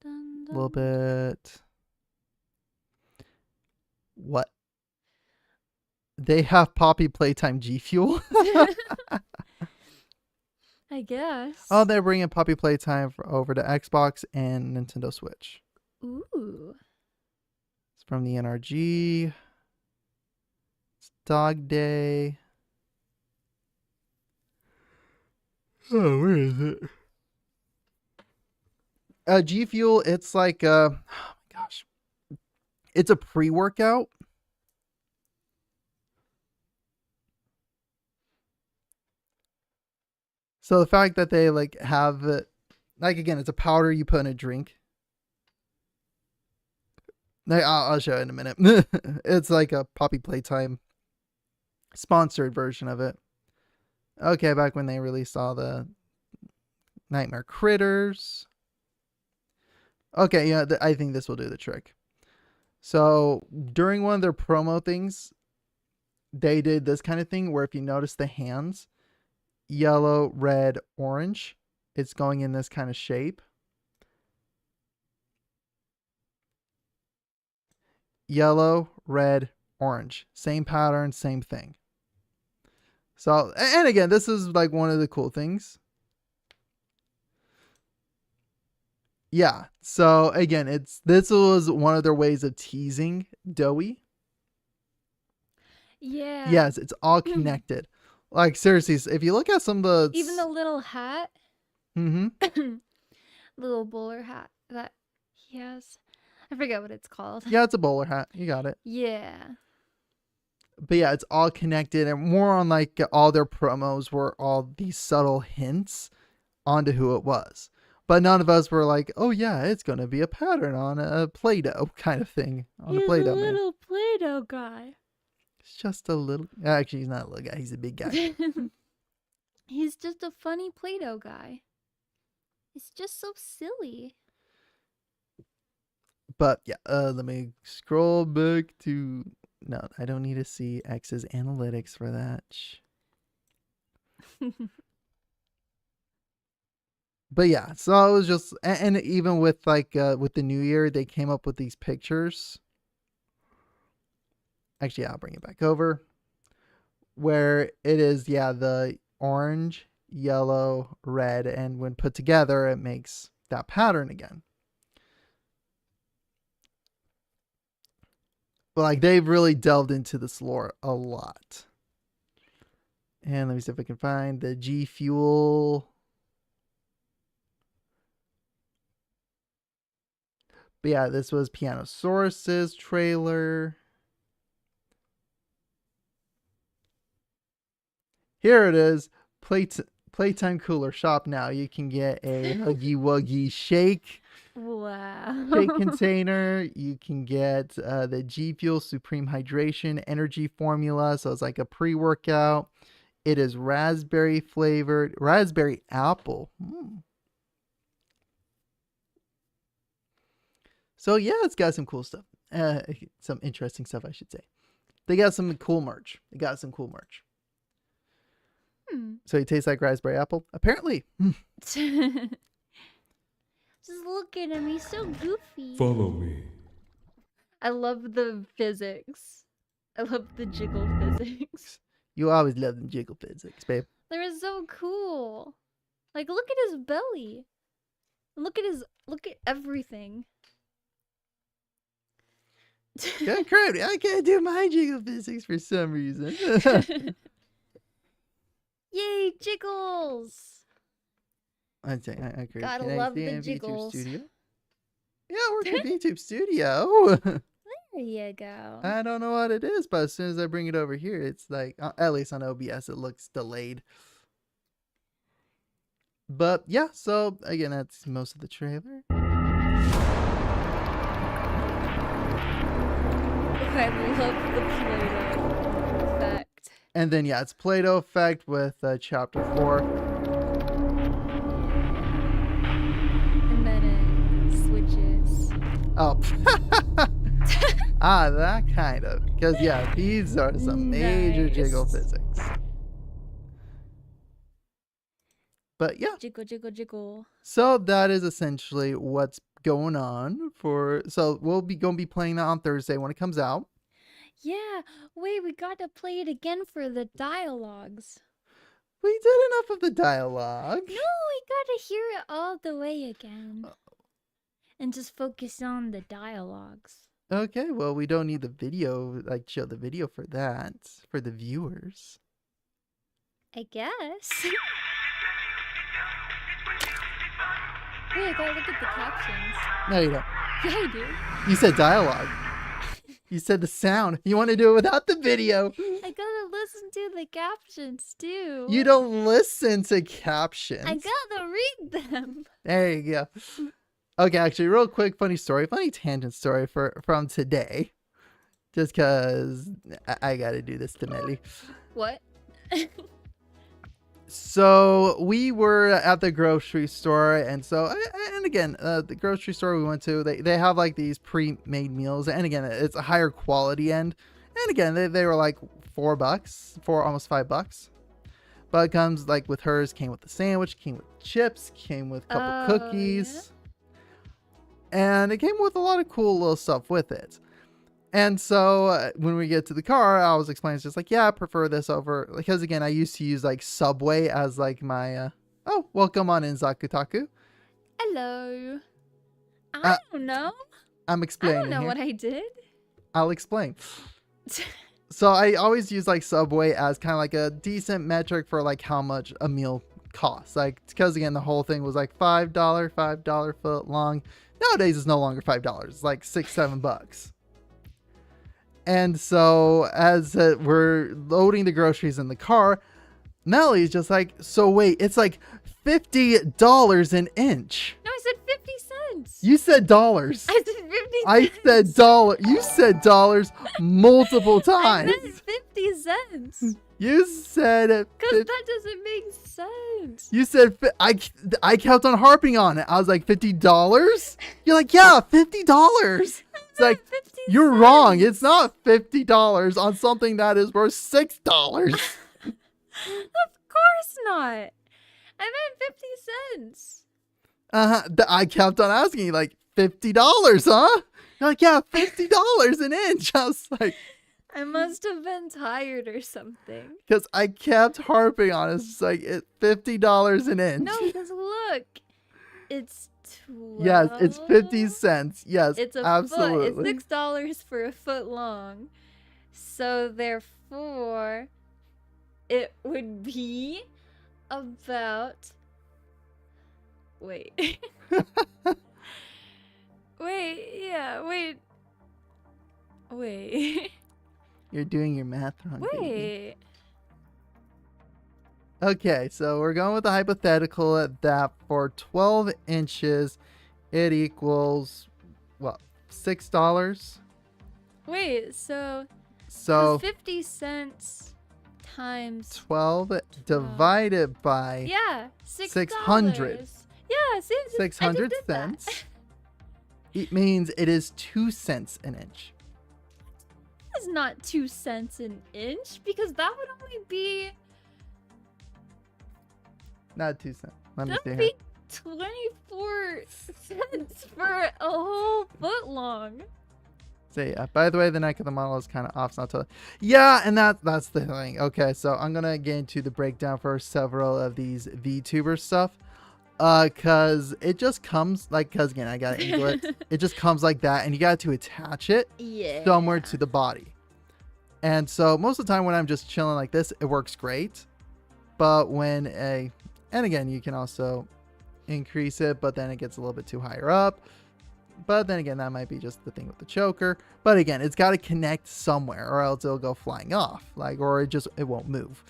Dun, A little dun. bit. What? They have Poppy Playtime G Fuel? I guess. Oh, they're bringing Poppy Playtime over to Xbox and Nintendo Switch. Ooh. It's from the NRG. It's Dog Day. Oh, where is it? G Fuel, it's like oh my gosh. It's a pre-workout. So the fact that they like have it, like again, it's a powder you put in a drink. I'll show you in a minute. It's like a Poppy Playtime sponsored version of it. Okay, back when they released all the Nightmare Critters. Okay, yeah, I think this will do the trick. So during one of their promo things, they did this kind of thing where if you notice the hands, yellow, red, orange. It's going in this kind of shape. Yellow, red, orange. Same pattern, same thing. So, and again, this is like one of the cool things. Yeah. So again, this was one of their ways of teasing Doughy. Yeah. Yes, it's all connected. Like seriously, if you look at some of the Even the little hat. Mm-hmm. Little bowler hat that he has. I forget what it's called. Yeah, it's a bowler hat. You got it. Yeah. But yeah, it's all connected, and more on like all their promos were all these subtle hints onto who it was. But none of us were like, oh yeah, it's going to be a pattern on a Play-Doh kind of thing. On He's a Play-Doh a man. little Play-Doh guy. It's just a little... Actually, he's not a little guy. He's a big guy. He's just a funny Play-Doh guy. He's just so silly. But yeah, let me scroll back to... No, I don't need to see X's analytics for that. But yeah, so I was just... And even with like with the new year, they came up with these pictures. Actually, I'll bring it back over. Where it is, yeah, the orange, yellow, red, and when put together, it makes that pattern again. But like they've really delved into this lore a lot. And let me see if I can find the G Fuel. But yeah, this was Pianosaurus's trailer. Here it is. Playtime Cooler. Shop now. You can get a Huggy Wuggy shake. Wow. Shake container. You can get the G Fuel Supreme Hydration Energy Formula. So it's like a pre-workout. It is raspberry flavored. Raspberry apple. So yeah, it's got some cool stuff. Some interesting stuff, I should say. They got some cool merch. So it tastes like raspberry apple? Apparently. Just look at him. He's so goofy. Follow me. I love the physics. I love the jiggle physics. You always love them jiggle physics, babe. They're so cool. Like, look at his belly. Look at everything. God, crap, I can't do my jiggle physics for some reason. Yay, jiggles! I'd say, I agree. Gotta Can I love stay the in jiggles. VTube Studio? Yeah, we're in VTube Studio. There you go. I don't know what it is, but as soon as I bring it over here, it's like, at least on OBS, it looks delayed. But yeah, so again, that's most of the trailer. I love the Play-Doh effect. And then yeah, it's Play-Doh effect with chapter 4. And then it switches. Oh. That kind of. Because yeah, these are some major Nice. jiggle physics. But yeah. Jiggle, jiggle, jiggle. So that is essentially what's going on for... So we'll be going to be playing that on Thursday when it comes out. Yeah, wait, we got to play it again for the dialogues. We did enough of the dialogue. No, we got to hear it all the way again. And just focus on the dialogues. Okay, well, we don't need the video, like show the video for that, for the viewers. I guess. Wait, I gotta look at the captions. No, you don't. Yeah, I do. You said dialogue. You said the sound. You want to do it without the video. I gotta listen to the captions too. You don't listen to captions. I gotta read them. There you go. Okay, actually, real quick, funny tangent story from today. Just because I got to do this to Melly. What? So we were at the grocery store, and again, the grocery store we went to, they have like these pre-made meals, and again, it's a higher quality end, and again, they were like $4, almost $5. But it comes like with hers, came with the sandwich, came with chips, came with a couple Oh, cookies. And it came with a lot of cool little stuff with it. And so when we get to the car, I was explaining, it's just like, yeah, I prefer this over, because again, I used to use like Subway as like my, oh, welcome on in, Zakutaku. Hello. I don't know. I'm I explaining don't know here. what I did. I'll explain. So I always use like Subway as kind of like a decent metric for like how much a meal costs. Like, because again, the whole thing was like $5 foot long. Nowadays it's no longer $5. It's like $6-7. And so as we're loading the groceries in the car, Mellie's just like, so wait, it's like $50 an inch. No, I said 50 cents. You said dollars. I said 50 cents. I said dollar. You said dollars multiple I times. meant 50 cents. You said it. Because that doesn't make sense. You said I kept on harping on it. I was like $50. You're like, yeah, $50. It's like 50 you're cents. wrong. It's not $50 on something that is worth $6. Of course not. I meant 50 cents. I kept on asking you like $50, huh? You're like, yeah, $50 an inch. I was like, I must have been tired or something. because I kept harping on it. It's just like $50 an inch. No, because look, it's 12. Yes, it's 50 cents. Yes, It's a absolutely. foot. It's $6 for a foot long. So therefore, it would be about. Wait. Wait. You're doing your math wrong. Baby. Wait. Okay, so we're going with the hypothetical that for 12 inches, it equals, what, $6? Wait, so So 50 cents times 12 divided by yeah, $6. 600. Yeah, see, 600 I just did that. cents. It means it is 2 cents an inch. That's not 2 cents an inch because that would only be Not 2 cents. Let me that see would here. be 24 cents for a whole foot long. So yeah, by the way, the neck of the model is kind of off. It's not totally. Yeah, and that's the thing. Okay, so I'm gonna get into the breakdown for several of these VTuber stuff. Cause it just comes like, cause again, I gotta angle it. It just comes like that, and you got to attach it Yeah. somewhere to the body. And so most of the time when I'm just chilling like this, it works great. But and again, you can also increase it, but then it gets a little bit too higher up. But then again, that might be just the thing with the choker. But again, it's got to connect somewhere or else it'll go flying off, like, or it won't move.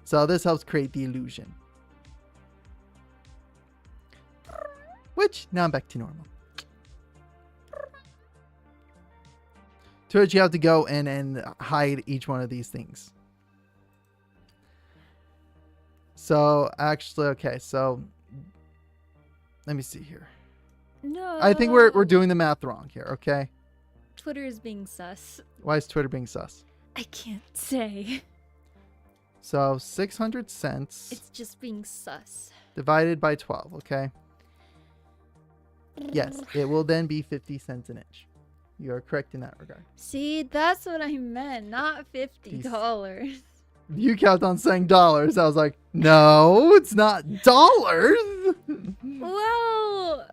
So this helps create the illusion. Which, now I'm back to normal. To which you have to go in and hide each one of these things. So, actually, okay, so let me see here. No. I think we're doing the math wrong here, okay? Twitter is being sus. Why is Twitter being sus? I can't say. So, 600 cents It's just being sus. divided by 12, okay? Yes, it will then be 50 cents an inch. You are correct in that regard. See, that's what I meant, not $50. You kept on saying dollars. I was like, no, it's not dollars. Well,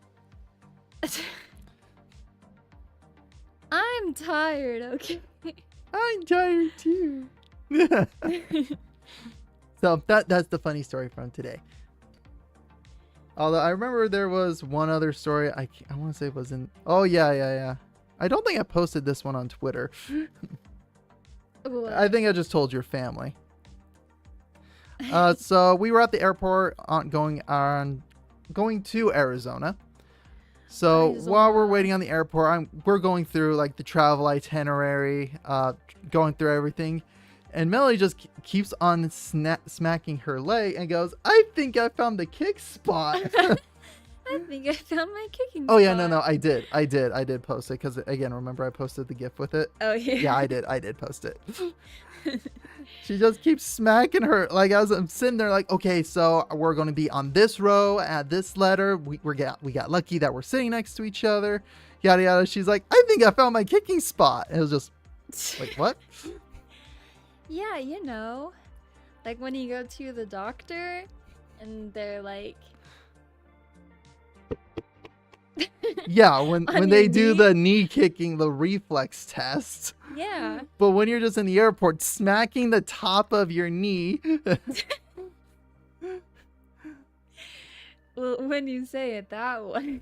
I'm tired, okay? I'm tired too. So that's the funny story from today. Although I remember there was one other story. I want to say it was in. Oh yeah. I don't think I posted this one on Twitter. What? I think I just told your family. So we were at the airport going to Arizona. So while we're waiting on the airport, we're going through like the travel itinerary, going through everything. And Melody just keeps on smacking her leg and goes, I think I found the kick spot. I I think I found my kicking Oh yeah, no, spot. I did post it because again, remember I posted the GIF with it. Oh yeah. Yeah, I did post it. She just keeps smacking her. Like I'm sitting there, like, okay, so we're gonna be on this row at this letter. We got lucky that we're sitting next to each other. Yada yada. She's like, I think I found my kicking spot. And it was just like, what? Yeah, you know, like when you go to the doctor, and they're like, Yeah, when On they your do knee? the knee kicking, the reflex test. yeah. But when you're just in the airport, smacking the top of your knee. Well, when you say it that way.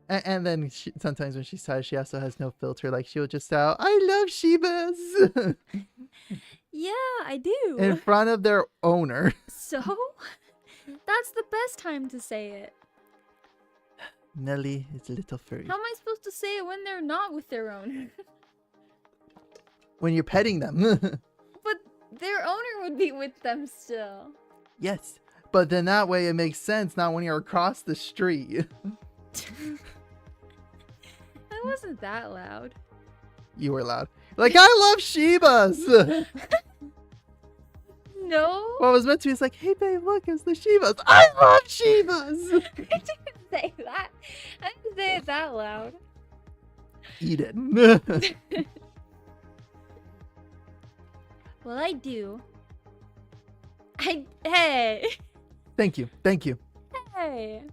And then sometimes when she's tired, she also has no filter. Like she'll just shout, "I love Shibas" Yeah, I do. in front of their owner. So, that's the best time to say it. Nelly is a little furry. How am I supposed to say it when they're not with their owner? When you're petting them. But their owner would be with them still. Yes. But then that way it makes sense, not when you're across the street. That wasn't that loud. You were loud. Like, I love Shibas. No. What was meant to be is like, hey babe, look, it's the Shibas. I love Shibas. I didn't say that. I didn't say it that loud. Eat it. Well, I do. Hey. Thank you. Hey.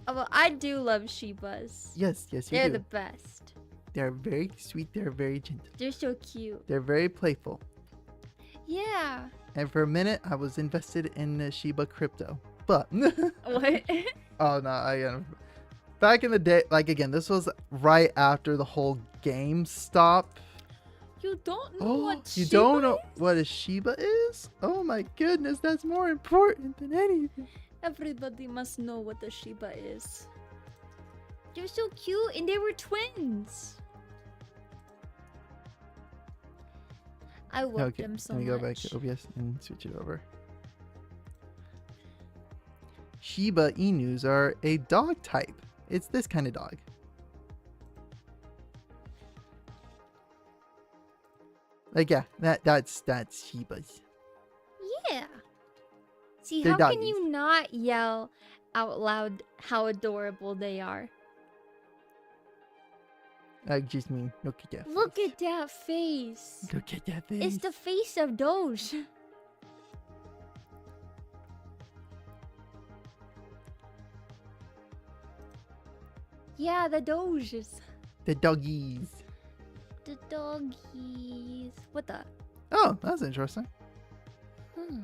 Oh, well, I do love Shibas. Yes, you They're do. the best. They're very sweet. They're very gentle. They're so cute. They're very playful. Yeah. And for a minute, I was invested in the Shiba crypto. But, What? oh no, back in the day, like again, this was right after the whole GameStop. You don't know Oh, what you Shiba don't know is? what a Shiba is? Oh my goodness, that's more important than anything. Everybody must know what a Shiba is. They're so cute, and they were twins. I love Okay, them so let me much. go back to OBS and switch it over. Shiba Inus are a dog type. It's this kind of dog. Like yeah, that's Shibas. Yeah. See, They're how can doggies. you not yell out loud how adorable they are? I just mean look at that. Look face. at that face. Look at that face. It's the face of Doge. Yeah, the Doges. The doggies. The doggies. What the? Oh, that's interesting. Hmm.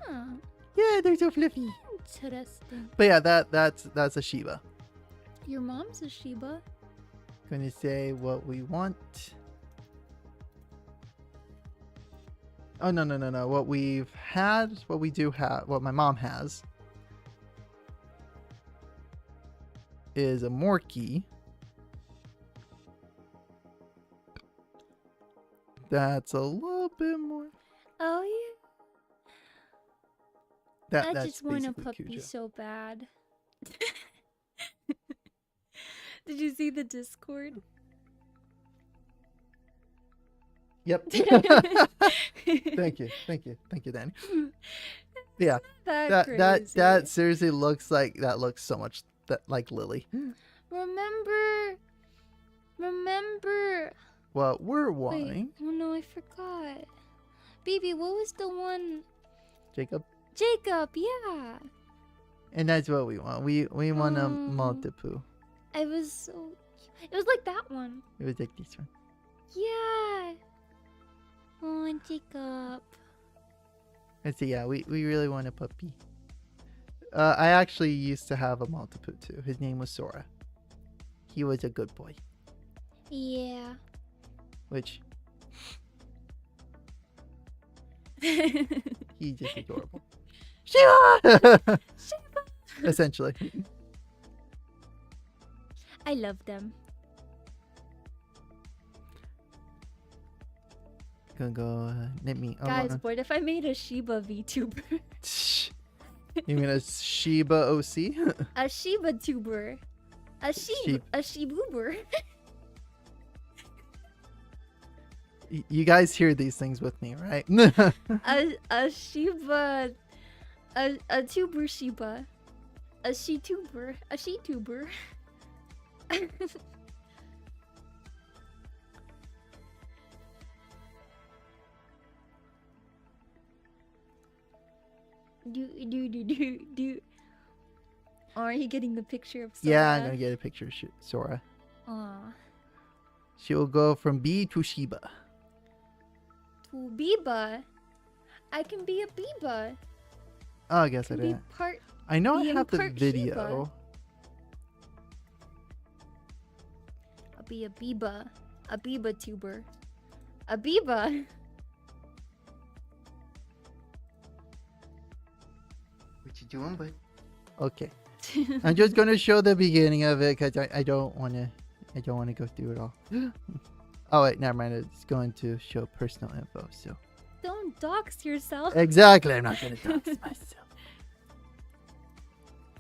Huh. Yeah, they're so fluffy. Interesting. But yeah, that's a Shiba. Your mom's a Shiba. Gonna say what we want. Oh no. What we've had, what we do have, what my mom has is a Morky. That's a little bit more. Oh yeah. I That's just want a basically puppy Cujo. so bad. Did you see the Discord? Yep. Thank you, Danny. Yeah, That that seriously looks like so much like Lily. Remember. What we're Wait, wanting, oh no, I forgot. Baby, what was the one? Jacob, Jacob, yeah. and that's what we want. We want a multiple. It was so. It was like that one. It was like this one. Yeah. Oh, Jacob. Let's see. Yeah, we really want a puppy. I actually used to have a multiple too. His name was Sora. He was a good boy. Yeah. Which he's just adorable. Shiva! Essentially. I love them. Gonna go let me. Guys, what if I made a Shiba VTuber? Shh. You mean a Shiba OC? A Shiba tuber. A Sheep. Shibuber. You guys hear these things with me, right? a Shiba. A tuber Shiba. A she-tuber. A she-tuber. Do. Oh, are you getting the picture of Sora? Yeah, I'm gonna get a picture of Sora. Aw. She will go from B to Shiba. To Biba. I can be a Biba. Oh, I guess I Can be didn't. part. I know I being have the part video. I'll be a Biba. A Biba tuber. A Biba. What you doing, bud? Okay. I'm just gonna show the beginning of it because I don't want to go through it all. Oh wait, never mind. It's going to show personal info. So Don't dox yourself. exactly, I'm not gonna dox myself.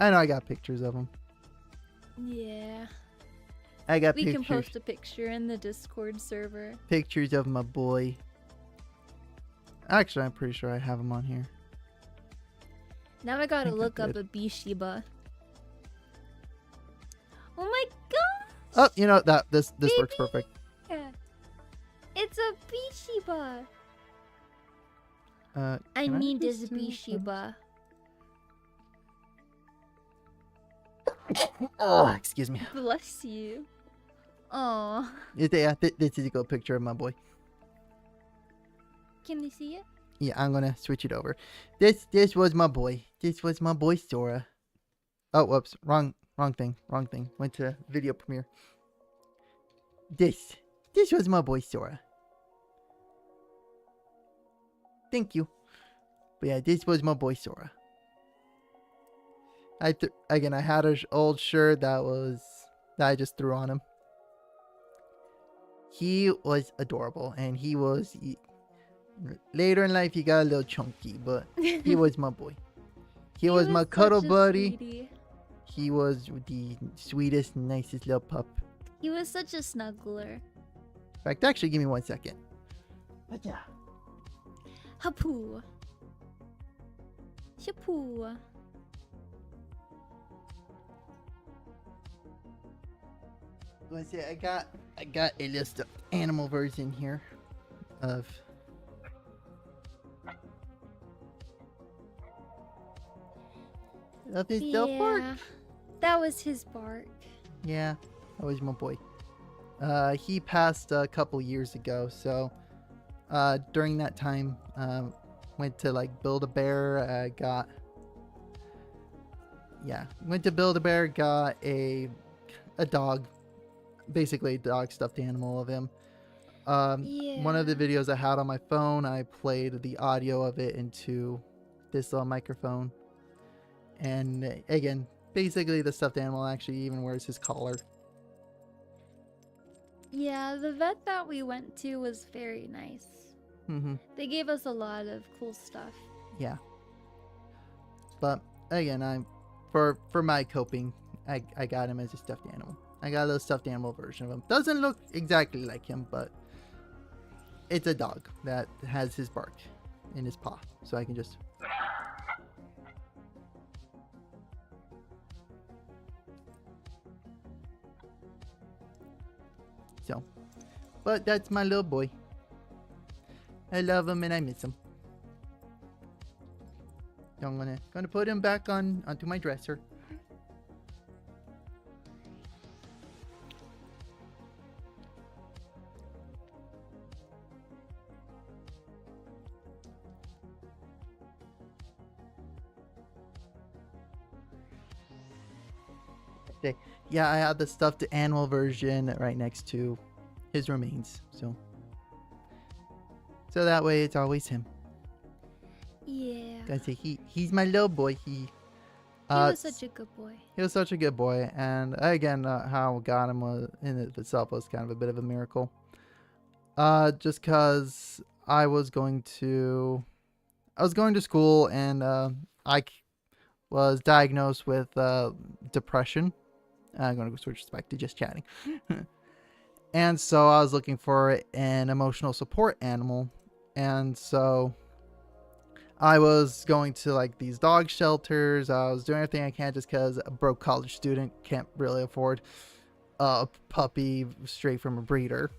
I know I got pictures of them. Yeah. I got We can pictures. post a picture in the Discord server. Pictures of my boy. Actually, I'm pretty sure I have him on here. Now I gotta think I look up did. a Bishiba. Oh my god! Oh, you know that this works perfect. It's a Bishiba. I Can need just this do Bishiba. Oh, excuse me. Bless you. Oh, Yeah, this is a good picture of my boy. can they see it? Yeah, I'm gonna switch it over. This was my boy. This was my boy Sora. Oh, whoops, wrong thing. Went to video premiere. This was my boy Sora. Thank you. But yeah, this was my boy Sora. Again, I had an old shirt that I just threw on him. He was adorable, and he was later in life he got a little chunky, but he was my boy. He was my cuddle such a buddy. sweetie. He was the sweetest, nicest little pup. He was such a snuggler. In fact, actually, give me 1 second. But yeah. Hapu. Shapu. Let's see. I got a list of animal version here of. Of his dog bark. That was his bark. Yeah, that was my boy. He passed a couple years ago, so during that time, went to like Build-A-Bear. Went to Build-A-Bear, got a dog, basically a dog stuffed animal of him. One of the videos I had on my phone, I played the audio of it into this little microphone, and again, basically the stuffed animal actually even wears his collar. Yeah, the vet that we went to was very nice. Mm-hmm. They gave us a lot of cool stuff. Yeah. But again, for my coping, I got him as a stuffed animal. I got a little stuffed animal version of him. Doesn't look exactly like him, but it's a dog that has his bark in his paw, so I can just. So, but that's my little boy. I love him and I miss him. So I'm gonna put him back onto my dresser. Okay. Yeah, I have the stuffed animal version right next to his remains, so that way it's always him. Yeah. I say he's my little boy. He was such a good boy. He was such a good boy, and again, how I got him was in it itself was kind of a bit of a miracle. Just cause I was going to school, and was diagnosed with depression. I'm going to switch this back to just chatting. And so I was looking for an emotional support animal. And so I was going to like these dog shelters. I was doing everything I can just because a broke college student can't really afford a puppy straight from a breeder.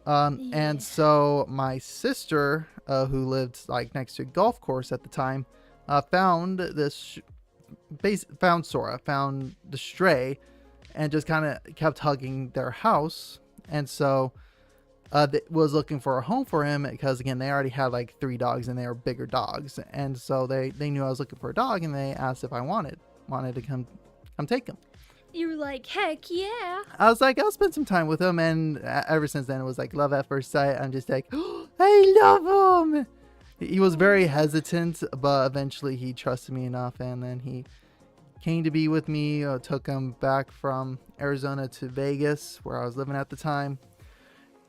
And so my sister, who lived like next to a golf course at the time, found Sora, found the stray, and just kind of kept hugging their house. And so was looking for a home for him because, again, they already had like 3 dogs and they were bigger dogs. And so they knew I was looking for a dog, and they asked if I wanted to come take him. You were like, heck yeah. I was like, I'll spend some time with him. And ever since then, it was like love at first sight. I'm just like, oh, I love him. He was very hesitant, but eventually he trusted me enough. And then he came to be with me. Took him back from Arizona to Vegas, where I was living at the time.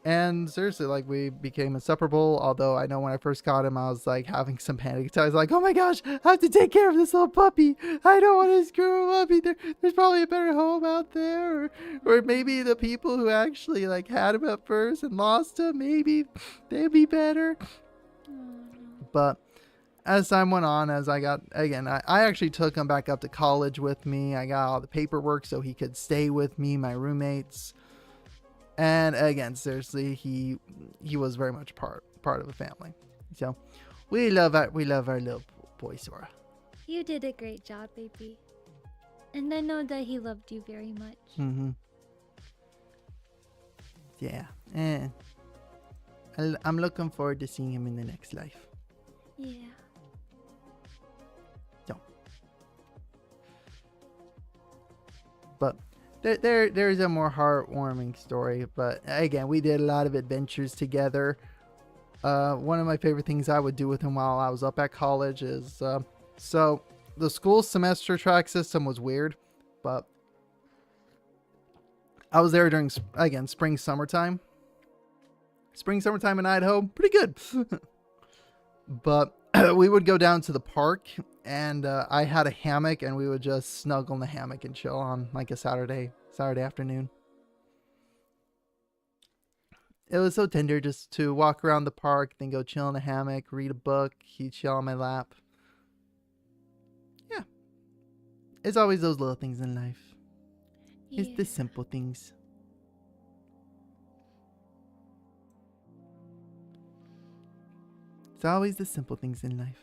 And seriously, like, we became inseparable. Although I know when I first got him, I was like having some panic attacks. Like, oh my gosh, I have to take care of this little puppy. I don't want to screw him up either. There's probably a better home out there. Or maybe the people who actually like had him at first and lost him, maybe they'd be better. But as time went on, as I got, again, I actually took him back up to college with me. I got all the paperwork so he could stay with me, my roommates. And again, seriously, he was very much part of the family. So we love our little boy Sora. You did a great job, baby. And I know that he loved you very much. Mm-hmm. Yeah. And I'm looking forward to seeing him in the next life. Yeah. So. But there's a more heartwarming story, but again, we did a lot of adventures together. One of my favorite things I would do with him while I was up at college is, so the school semester track system was weird, but I was there during, again, spring, summertime in Idaho, pretty good. But we would go down to the park, and I had a hammock, and we would just snuggle in the hammock and chill on like a Saturday afternoon. It was so tender just to walk around the park, then go chill in the hammock, read a book. He'd chill on my lap. Yeah. It's always those little things in life. Yeah. It's the simple things. It's always the simple things in life.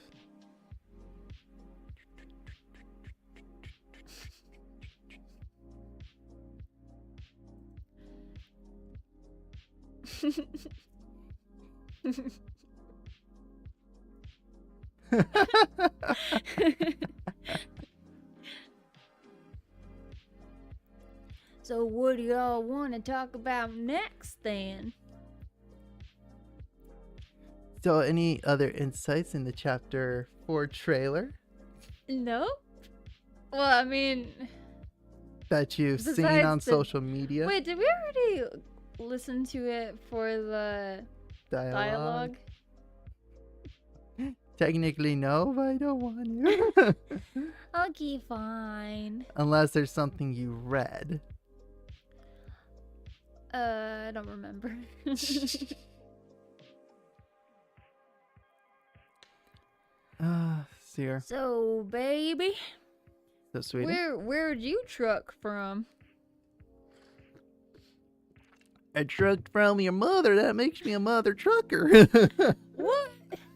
So what do y'all want to talk about next then? So any other insights in the chapter 4 trailer No? Well, I mean, that you've seen besides on the- social media? wait, did we already listen to it for the dialogue? Technically no, but I don't want to. Okay, fine. Unless there's something you read. I don't remember. Seer. So, baby, So sweet. where'd you truck from? I trucked from your mother. That makes me a mother trucker. What?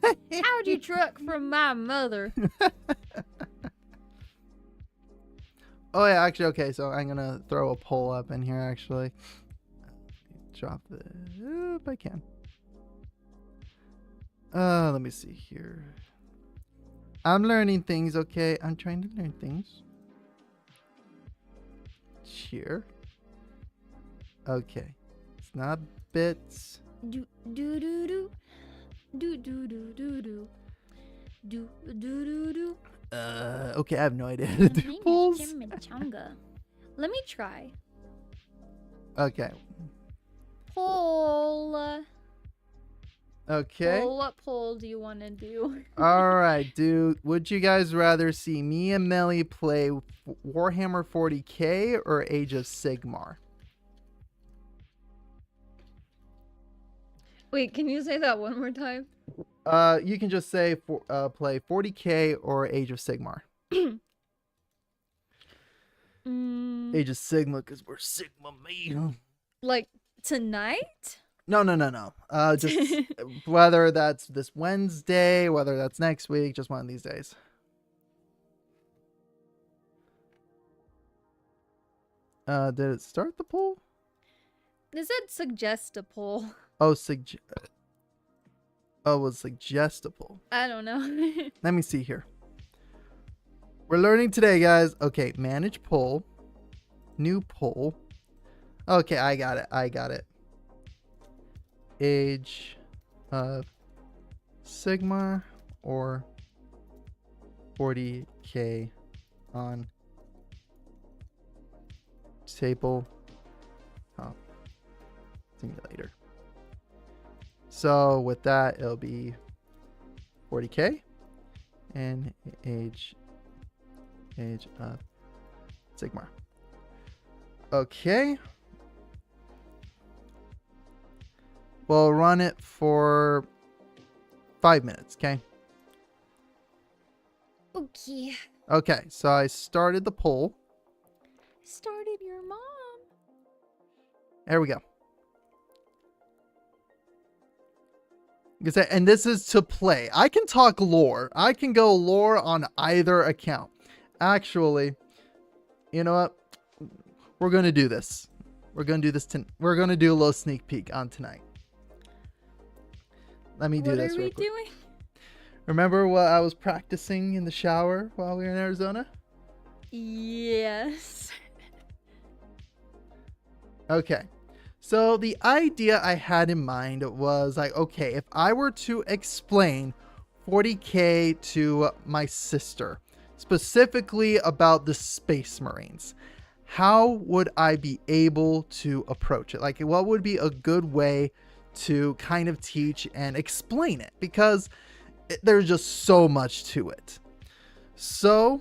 How'd you truck from my mother? Oh yeah, actually, okay. So I'm gonna throw a poll up in here. Actually, drop the if I can. Let me see here. I'm learning things. Okay, I'm trying to learn things. Cheer. Okay, it's not bits. Do do do do do do do do do do do do do. Okay, I have no idea how to do polls. Let me try. Okay. Poll. Okay. Well, what poll do you want to do? All right, dude. Would you guys rather see me and Melly play Warhammer 40K or Age of Sigmar? Wait, can you say that one more time? You can just say play 40K or Age of Sigmar. Age of Sigma, because we're Sigma me. Like tonight? No. Just whether that's this Wednesday, whether that's next week, just one of these days. Did it start the poll? Is it suggest a poll? Oh, it was suggestible. I don't know. Let me see here. We're learning today, guys. Okay, manage poll. New poll. Okay, I got it. Age of Sigma or 40K on table top simulator. So with that, it'll be 40K and age of Sigmar. Okay. We'll run it for 5 minutes, okay? Okay. Okay, so I started the poll. Started your mom. There we go. And this is to play. I can talk lore. I can go lore on either account. Actually, you know what? We're going to do this. We're going to do this. We're going to do a little sneak peek on tonight. Let me do this real quick. What are we doing? Remember what I was practicing in the shower while we were in Arizona? Yes. Okay. So the idea I had in mind was like, okay, if I were to explain 40K to my sister, specifically about the Space Marines, how would I be able to approach it? Like, what would be a good way to kind of teach and explain it? Because there's just so much to it. So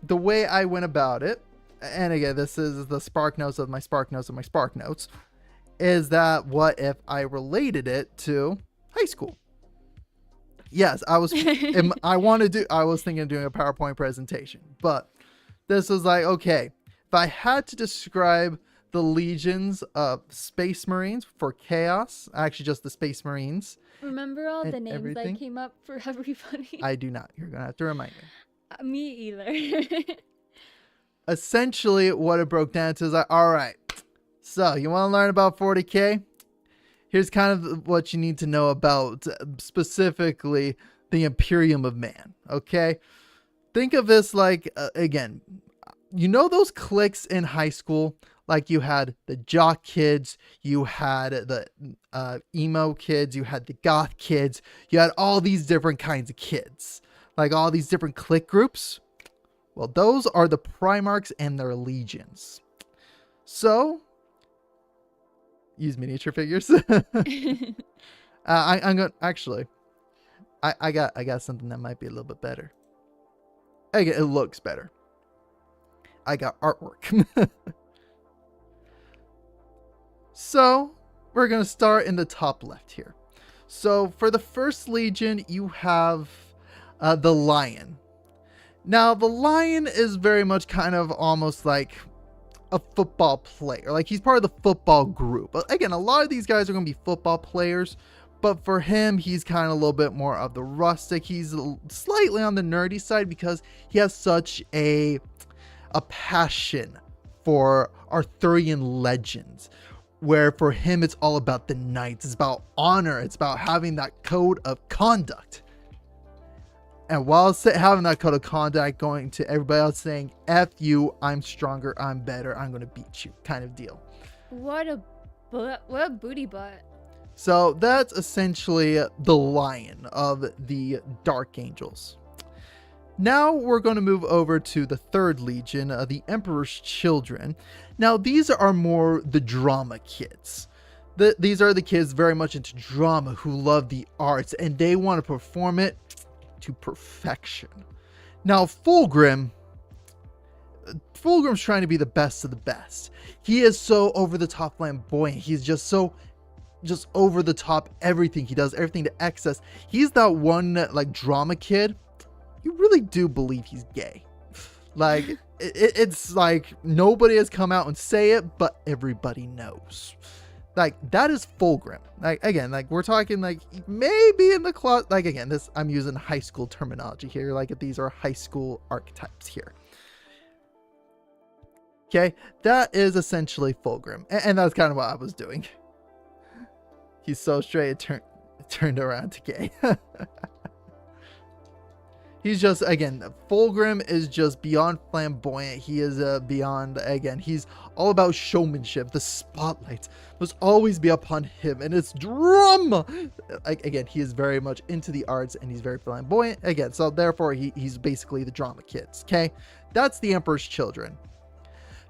the way I went about it, and again, this is the spark notes of my spark notes of my spark notes, is that what if I related it to high school? Yes, I was thinking of doing a PowerPoint presentation, but this was like, okay, if I had to describe the legions of Space Marines for Chaos, actually just the Space Marines. Remember all the names everything? that came up for everybody? I do not. You're going to have to remind me. Me either. Essentially, what it broke down to is like, all right, so you want to learn about 40K? Here's kind of what you need to know about specifically the Imperium of Man, okay? Think of this like, again, you know those cliques in high school? Like you had the jock kids, you had the emo kids, you had the goth kids, you had all these different kinds of kids. Like all these different clique groups. Well, those are the Primarchs and their legions. So, use miniature figures. I'm going actually. I got something that might be a little bit better. Again, it looks better. I got artwork. So, we're going to start in the top left here. So, for the first legion, you have the Lion. Now, the Lion is very much kind of almost like a football player. Like, he's part of the football group. But again, a lot of these guys are going to be football players. But for him, he's kind of a little bit more of the rustic. He's slightly on the nerdy side because he has such a passion for Arthurian legends. Where for him, it's all about the knights. It's about honor. It's about having that code of conduct. And while having that code of conduct, going to everybody else saying, F you, I'm stronger, I'm better, I'm going to beat you, kind of deal. What a booty butt. So that's essentially the Lion of the Dark Angels. Now we're going to move over to the third legion, the Emperor's Children. Now these are more the drama kids. These are the kids very much into drama who love the arts, and they want to perform it to perfection. Now, Fulgrim's trying to be the best of the best. He is so over the top flamboyant. He's just over the top everything. He does everything to excess. He's that one like drama kid. You really do believe he's gay. Like it's like nobody has come out and say it, but everybody knows. Like that is Fulgrim. Like again, like we're talking like maybe in the closet. Like again, this I'm using high school terminology here. Like these are high school archetypes here. Okay, that is essentially Fulgrim, and that's kind of what I was doing. He's so straight, it turned around to gay. He's just, again, Fulgrim is just beyond flamboyant. He is beyond, again, he's all about showmanship. The spotlight must always be upon him, and it's drama. Again, he is very much into the arts, and he's very flamboyant. Again, so therefore, he's basically the drama kids, okay? That's the Emperor's Children.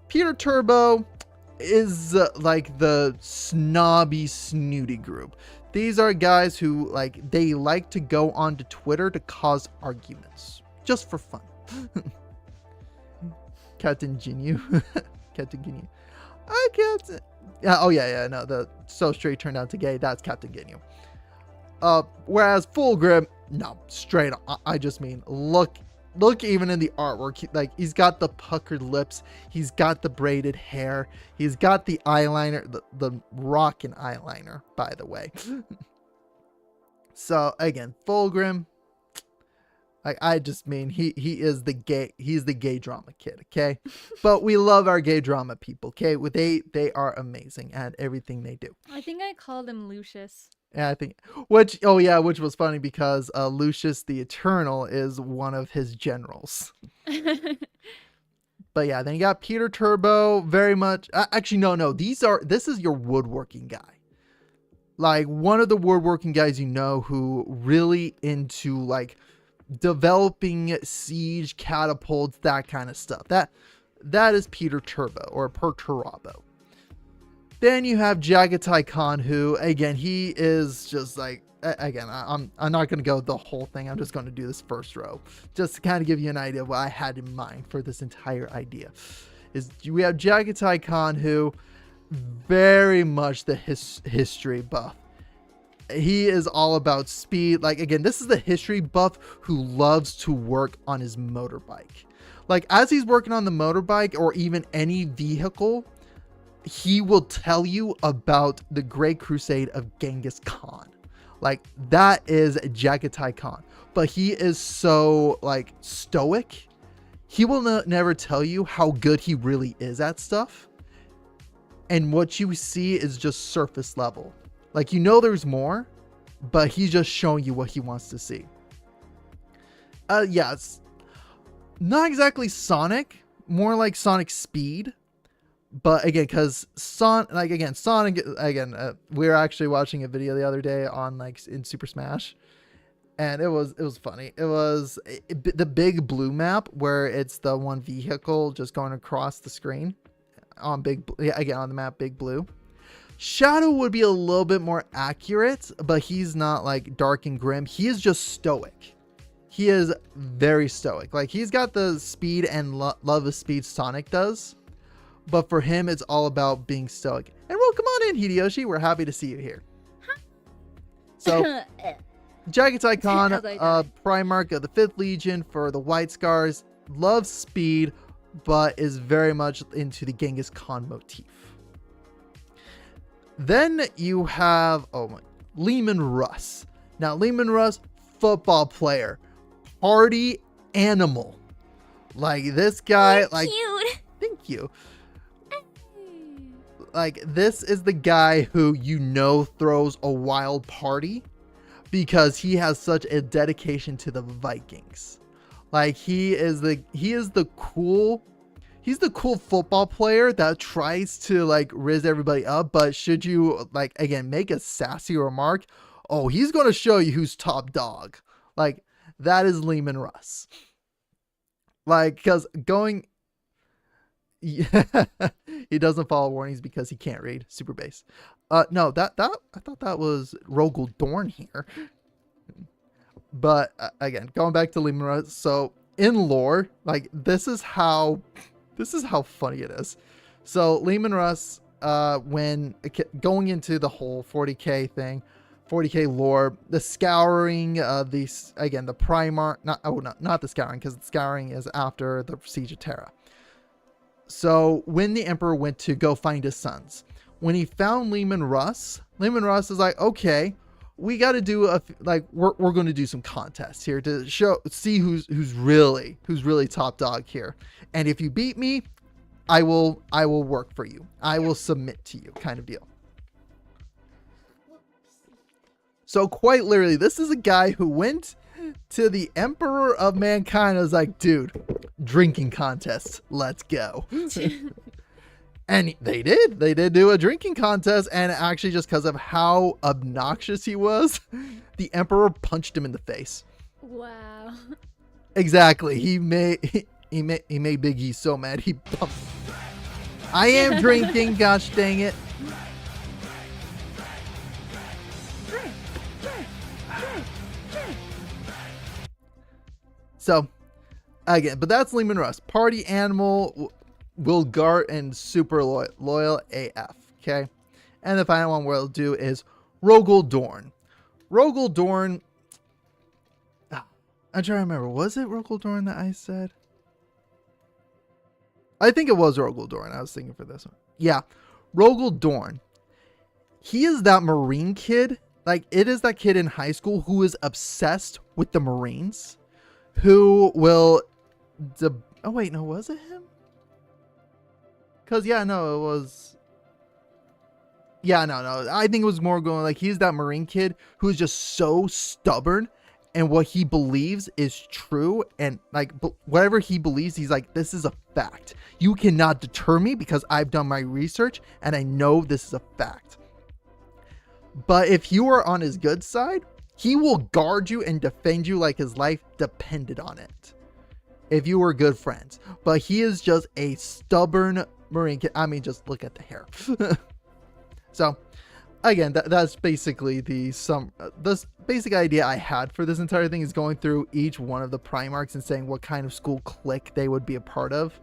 Peter Turbo is like the snobby, snooty group. These are guys who they like to go onto Twitter to cause arguments just for fun. Captain Ginyu. Captain Ginyu. Captain. Yeah, oh yeah, no, the so straight turned out to gay. That's Captain Ginyu. Whereas Fulgrim, no, straight up. I just mean look even in the artwork, he's got the puckered lips, he's got the braided hair, he's got the eyeliner, the rockin' eyeliner, by the way. So again, Fulgrim, I just mean he's the gay drama kid, okay? But we love our gay drama people, okay? They are amazing at everything they do. I think I called him Lucius. Yeah, I think, which was funny because Lucius the Eternal is one of his generals. But yeah, then you got Peter Turbo, very much, actually, no, this is your woodworking guy. Like, one of the woodworking guys who really into, developing siege, catapults, that kind of stuff. That is Peter Turbo, or Perturabo. Then you have Jagatai Khan, who, again, he is just again, I'm not going to go the whole thing. I'm just going to do this first row. Just to kind of give you an idea of what I had in mind for this entire idea. We have Jagatai Khan, who very much the history buff. He is all about speed. Again, this is the history buff who loves to work on his motorbike. As he's working on the motorbike or even any vehicle, he will tell you about the Great Crusade of Genghis Khan. That is Jagatai Khan. But he is so, stoic. He will never tell you how good he really is at stuff. And what you see is just surface level. There's more, but he's just showing you what he wants to see. Yeah, it's not exactly Sonic, more like Sonic Speed. But again, because Sonic, we were actually watching a video the other day on in Super Smash, and it was funny. It was the Big Blue map where it's the one vehicle just going across the screen on on the map Big Blue. Shadow would be a little bit more accurate, but he's not dark and grim. He is just stoic. He is very stoic. He's got the speed and love of speed Sonic does. But for him, it's all about being stoic. And well, come on in, Hideyoshi. We're happy to see you here. So, Jagatai Khan, Primarch of the 5th Legion for the White Scars, loves speed, but is very much into the Genghis Khan motif. Then you have, Lehman Russ. Now, Lehman Russ, football player, party animal. This guy, Cute. Thank you. This is the guy who throws a wild party because he has such a dedication to the Vikings. He's the cool football player that tries to riz everybody up, but should you again make a sassy remark, he's going to show you who's top dog. That is Lehman Russ. Because going he doesn't follow warnings because he can't read. Super base. No, that I thought that was Rogel Dorn here. But again, going back to Lehman Russ, so in lore, like this is how funny it is. So Lehman Russ, when going into the whole 40k thing, 40k lore, the scouring, these again the Primarch, not the scouring, because the scouring is after the Siege of Terra. So when the Emperor went to go find his sons, when he found Lehman Russ is like, okay, we got to do we're going to do some contests here to see who's really top dog here. And if you beat me, I will work for you. I will submit to you, kind of deal. So quite literally, this is a guy who went to the Emperor of Mankind and was like, dude, drinking contest, let's go. And they did do a drinking contest, and actually just because of how obnoxious he was, the Emperor punched him in the face. Wow. Exactly. He made Big E so mad he pumped. I am drinking, gosh dang it. So again, but that's Lehman Russ. Party animal, will guard, and super loyal AF. Okay. And the final one we'll do is Rogel Dorn. Rogel Dorn. I'm trying to remember. Was it Rogel Dorn that I said? I think it was Rogel Dorn. I was thinking for this one. Yeah. Rogel Dorn. He is that Marine kid. Like, it is that kid in high school who is obsessed with the Marines. Who will... oh, wait. No, was it him? Because, yeah, no, it was... Yeah, no. I think it was more going like he's that Marine kid who's just so stubborn, and what he believes is true, and like whatever he believes, he's like, this is a fact. You cannot deter me because I've done my research and I know this is a fact. But if you are on his good side, he will guard you and defend you like his life depended on it. If you were good friends. But he is just a stubborn Marine kid. I mean, just look at the hair. So, again, that's basically this basic idea I had for this entire thing, is going through each one of the Primarchs and saying what kind of school clique they would be a part of.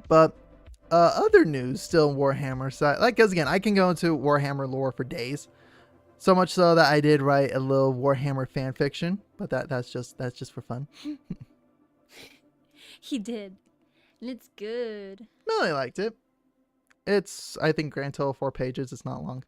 But other news still in Warhammer side, like, because again, I can go into Warhammer lore for days. So much so that I did write a little Warhammer fan fiction, but that's just for fun. He did. And it's good. Really liked it. It's, I think, grand total 4 pages. It's not long.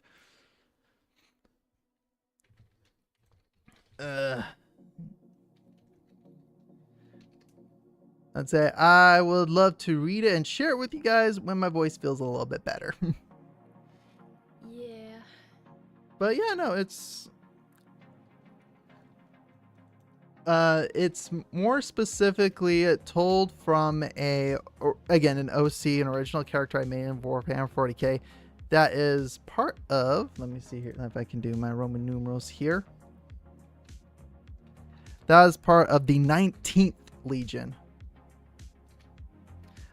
I'd say I would love to read it and share it with you guys when my voice feels a little bit better. Yeah. But yeah, no, it's more specifically told from an OC, an original character I made in Warhammer 40k. That is part of, let me see here if I can do my Roman numerals here. That is part of the 19th Legion.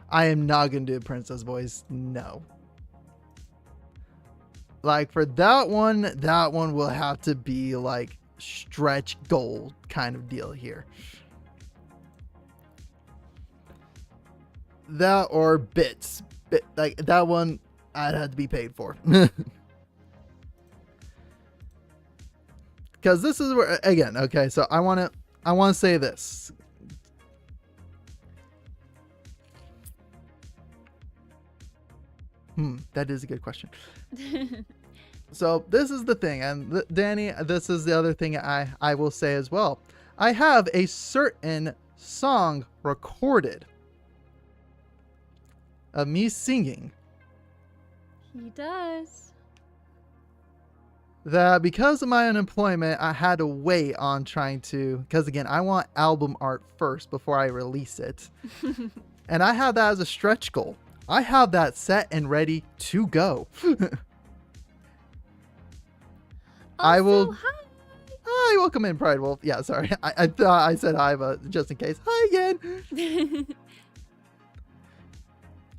I am not going to do Princess voice. No. Like, for that one will have to be like stretch goal kind of deal here. That or bits. Like, that one I'd have to be paid for. Because this is where, again, okay, so I want to say this. That is a good question. So this is the thing, and Danny, this is the other thing I will say as well. I have a certain song recorded of me singing. He does. That because of my unemployment, I had to wait on trying to, because again, I want album art first before I release it. And I have that as a stretch goal. I have that set and ready to go. I will. Hi, welcome in, Pride Wolf. Yeah, sorry. I thought I said hi, but just in case. Hi again.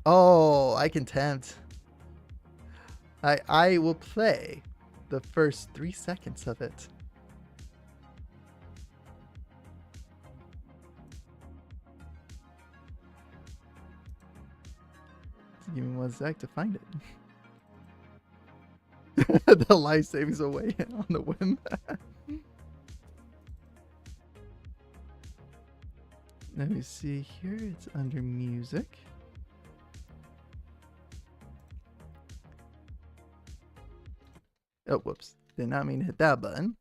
Oh, I can tempt. I will play the first 3 seconds of it. Give me 1 sec to find it. The life savings away on the whim. Let me see here. It's under music. Oh, whoops. Did not mean to hit that button.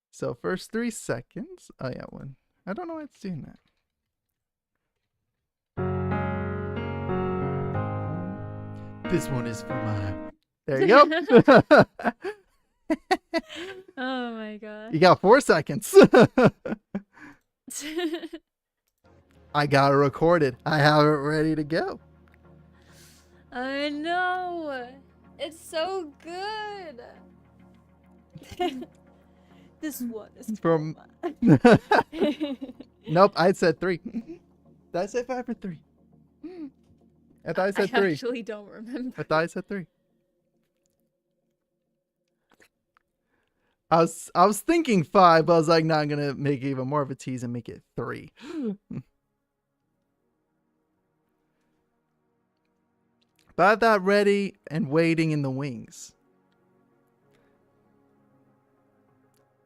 So first 3 seconds. Oh yeah, one. I don't know why it's doing that. This one is for my... There you go. Oh my god. You got 4 seconds. I got it recorded. I have it ready to go. I know. It's so good. This one is From... mine. Nope, I said 3. Did I say 5 or 3? I thought I said 3. I actually don't remember. I thought I said 3. I was thinking 5, but I was like, no, I'm gonna make even more of a tease and make it 3. But I have that ready and waiting in the wings.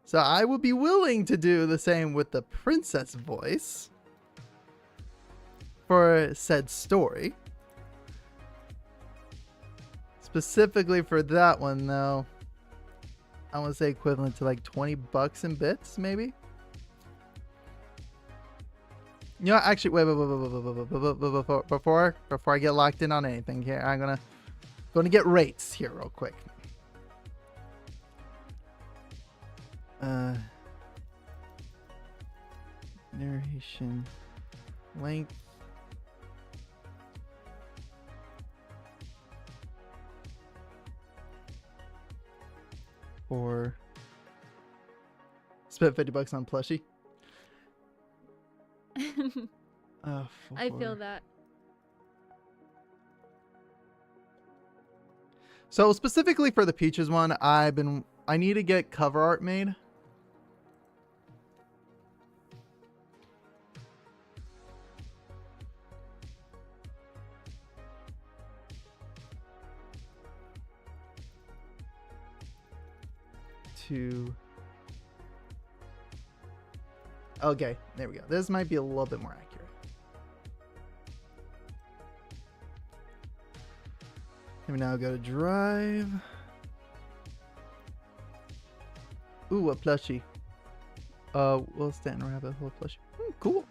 So I will be willing to do the same with the princess voice for said story. Specifically for that one, though, I want to say equivalent to like $20 in bits, maybe. You know, actually, wait, before I get locked in on anything here, I'm gonna get rates here real quick. Narration length. Or spent $50 on plushie. I feel that. So specifically for the Peaches one, I need to get cover art made. Okay, there we go. This might be a little bit more accurate. Let me now go to Drive. Ooh, a plushie. Will Stanton Rabbit Hole plushie. Cool.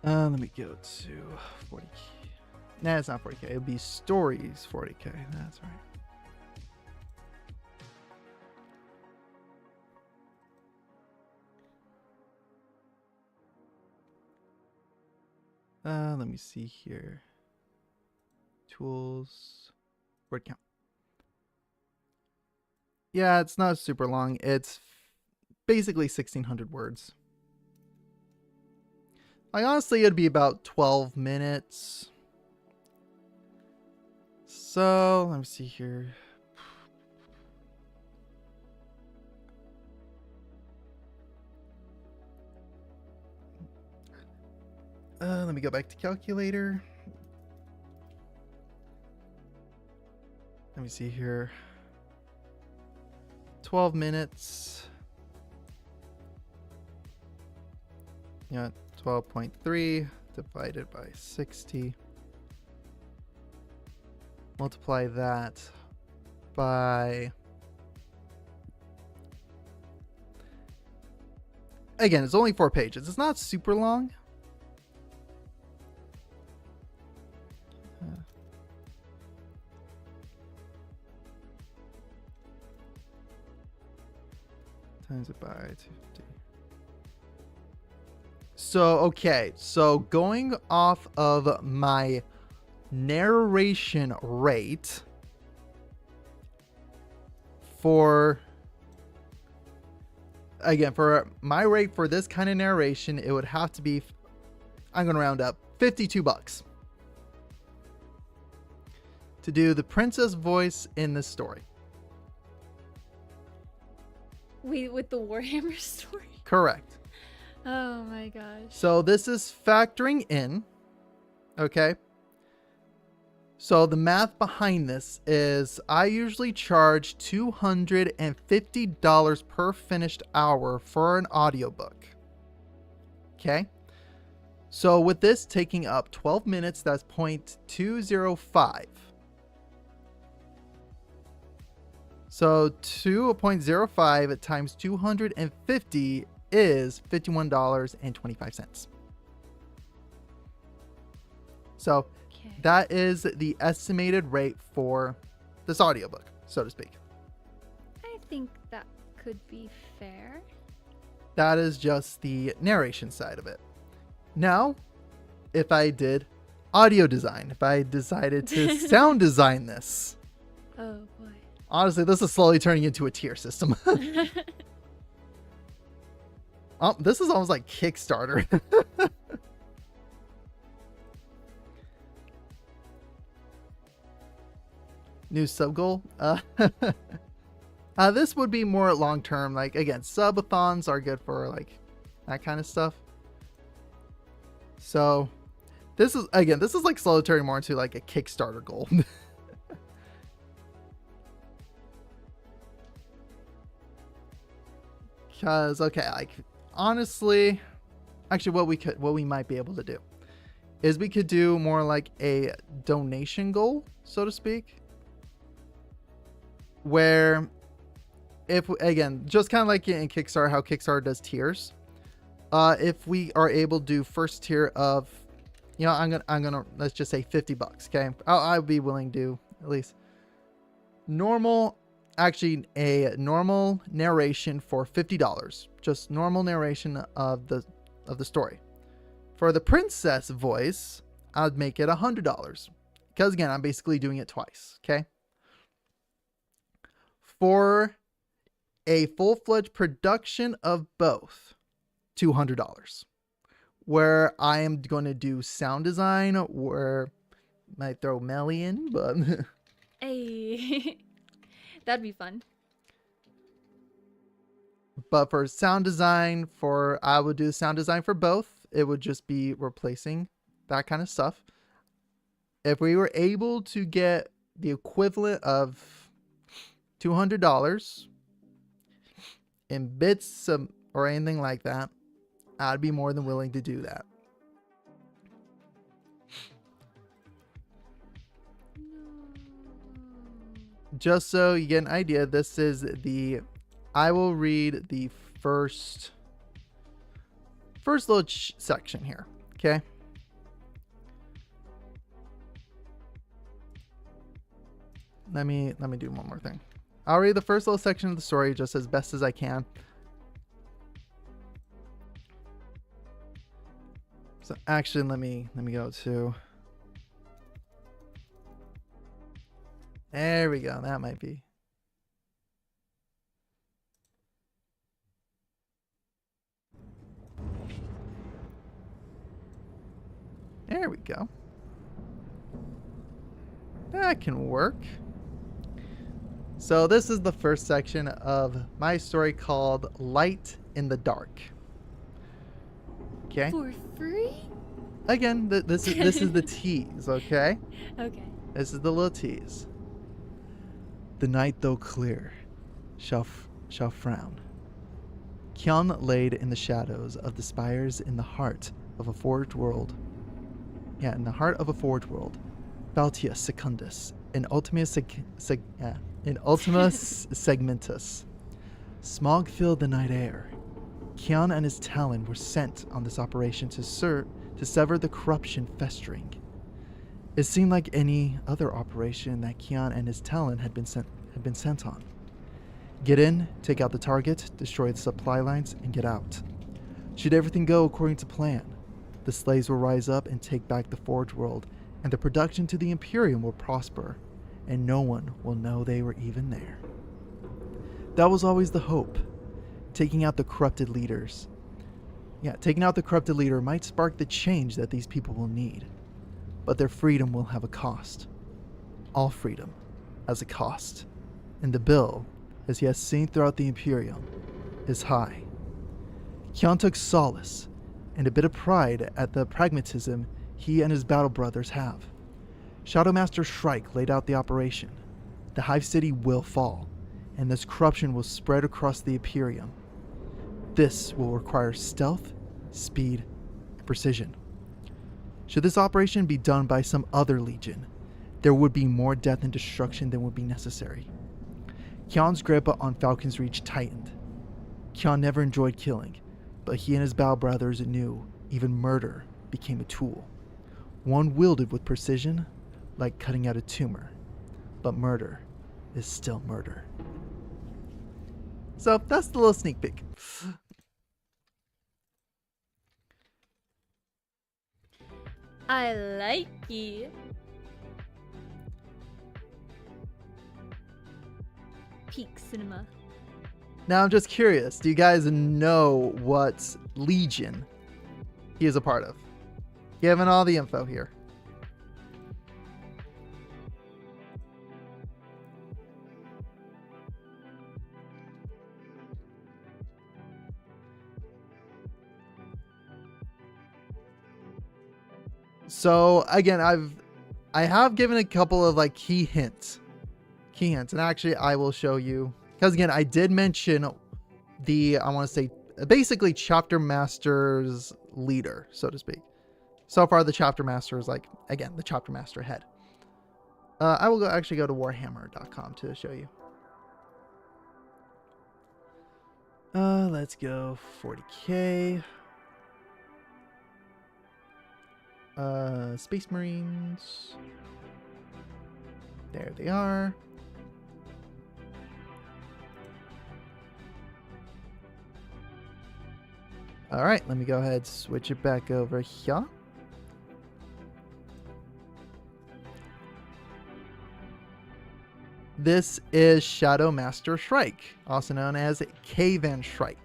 Let me go to 40K. Nah, it's not 40K. It'll be Stories 40K. That's right. Let me see here. Tools. Word count. Yeah, it's not super long. It's basically 1,600 words. Like, honestly, it'd be about 12 minutes. So, let me see here. Let me go back to calculator. Let me see here. 12 minutes. Yeah, 12.3 divided by 60. Multiply that by... Again, it's only 4 pages. It's not super long. Times it by 250. So, okay. So, going off of my narration rate for... Again, for my rate for this kind of narration, it would have to be... I'm going to round up $52 to do the princess voice in this story. Wait, with the Warhammer story? Correct. Oh my gosh. So this is factoring in, okay? So the math behind this is I usually charge $250 per finished hour for an audiobook. Okay? So with this taking up 12 minutes, that's 0.205. So 2.05 times 250 is $51.25. So Okay. that is the estimated rate for this audiobook, so to speak. I think that could be fair. That is just the narration side of it. Now, if I did audio design, if I decided to sound design this, Oh boy. honestly, this is slowly turning into a tier system. This is almost like Kickstarter. New sub goal. This would be more long term. Like again, subathons are good for like that kind of stuff. So this is like slowly turning more into like a Kickstarter goal. Because okay, like honestly, actually what we might be able to do is we could do more like a donation goal, so to speak, where if again, just kind of like in Kickstarter, how Kickstarter does tiers, if we are able to do first tier of, you know, I'm gonna let's just say $50. Okay, I'll be willing to do at least normal. Actually, a normal narration for $50, just normal narration of the story. For the princess voice, I'd make it $100 because again, I'm basically doing it twice. Okay. For a full-fledged production of both, $200, where I am going to do sound design, where might throw Melly in, but Hey. That'd be fun. but for sound design, I would do sound design for both. It would just be replacing that kind of stuff. If we were able to get the equivalent of $200 in bits or anything like that, I'd be more than willing to do that. Just so you get an idea, this is I will read the first little section here. Okay. Let me do one more thing. I'll read the first little section of the story just as best as I can. So actually, let me go to. There we go. That might be. There we go. That can work. So this is the first section of my story called Light in the Dark. Okay. For free? Again, this is the tease, okay? Okay. This is the little tease. The night, though clear, shall frown. Kyon laid in the shadows of the spires in the heart of a forged world. Yeah, in the heart of a forged world. Baltia Secundus, in Ultima Segmentus. Smog filled the night air. Kyon and his Talon were sent on this operation to sever the corruption festering. It seemed like any other operation that Kyon and his Talon had been sent on. Get in, take out the target, destroy the supply lines, and get out. Should everything go according to plan, the slaves will rise up and take back the Forge World, and the production to the Imperium will prosper, and no one will know they were even there. That was always the hope, taking out the corrupted leaders. Yeah, taking out the corrupted leader might spark the change that these people will need. But their freedom will have a cost. All freedom has a cost. And the bill, as he has seen throughout the Imperium, is high. Kian took solace and a bit of pride at the pragmatism he and his battle brothers have. Shadowmaster Shrike laid out the operation. The Hive City will fall, and this corruption will spread across the Imperium. This will require stealth, speed, and precision. Should this operation be done by some other legion, there would be more death and destruction than would be necessary. Kian's grip on Falcon's Reach tightened. Kian never enjoyed killing, but he and his battle brothers knew even murder became a tool. One wielded with precision, like cutting out a tumor. But murder is still murder. So that's the little sneak peek. I like it. Peak cinema. Now I'm just curious, do you guys know what legion he is a part of? Given all the info here. So again, I have given a couple of like key hints, and actually I will show you, because again I did mention I want to say basically chapter master's leader, so to speak. So far the chapter master is like, again, the chapter master head. I will actually go to warhammer.com to show you. Let's go 40k. Space Marines. There they are. All right, let me go ahead and switch it back over here. This is Shadow Master Shrike, also known as Cavan Shrike.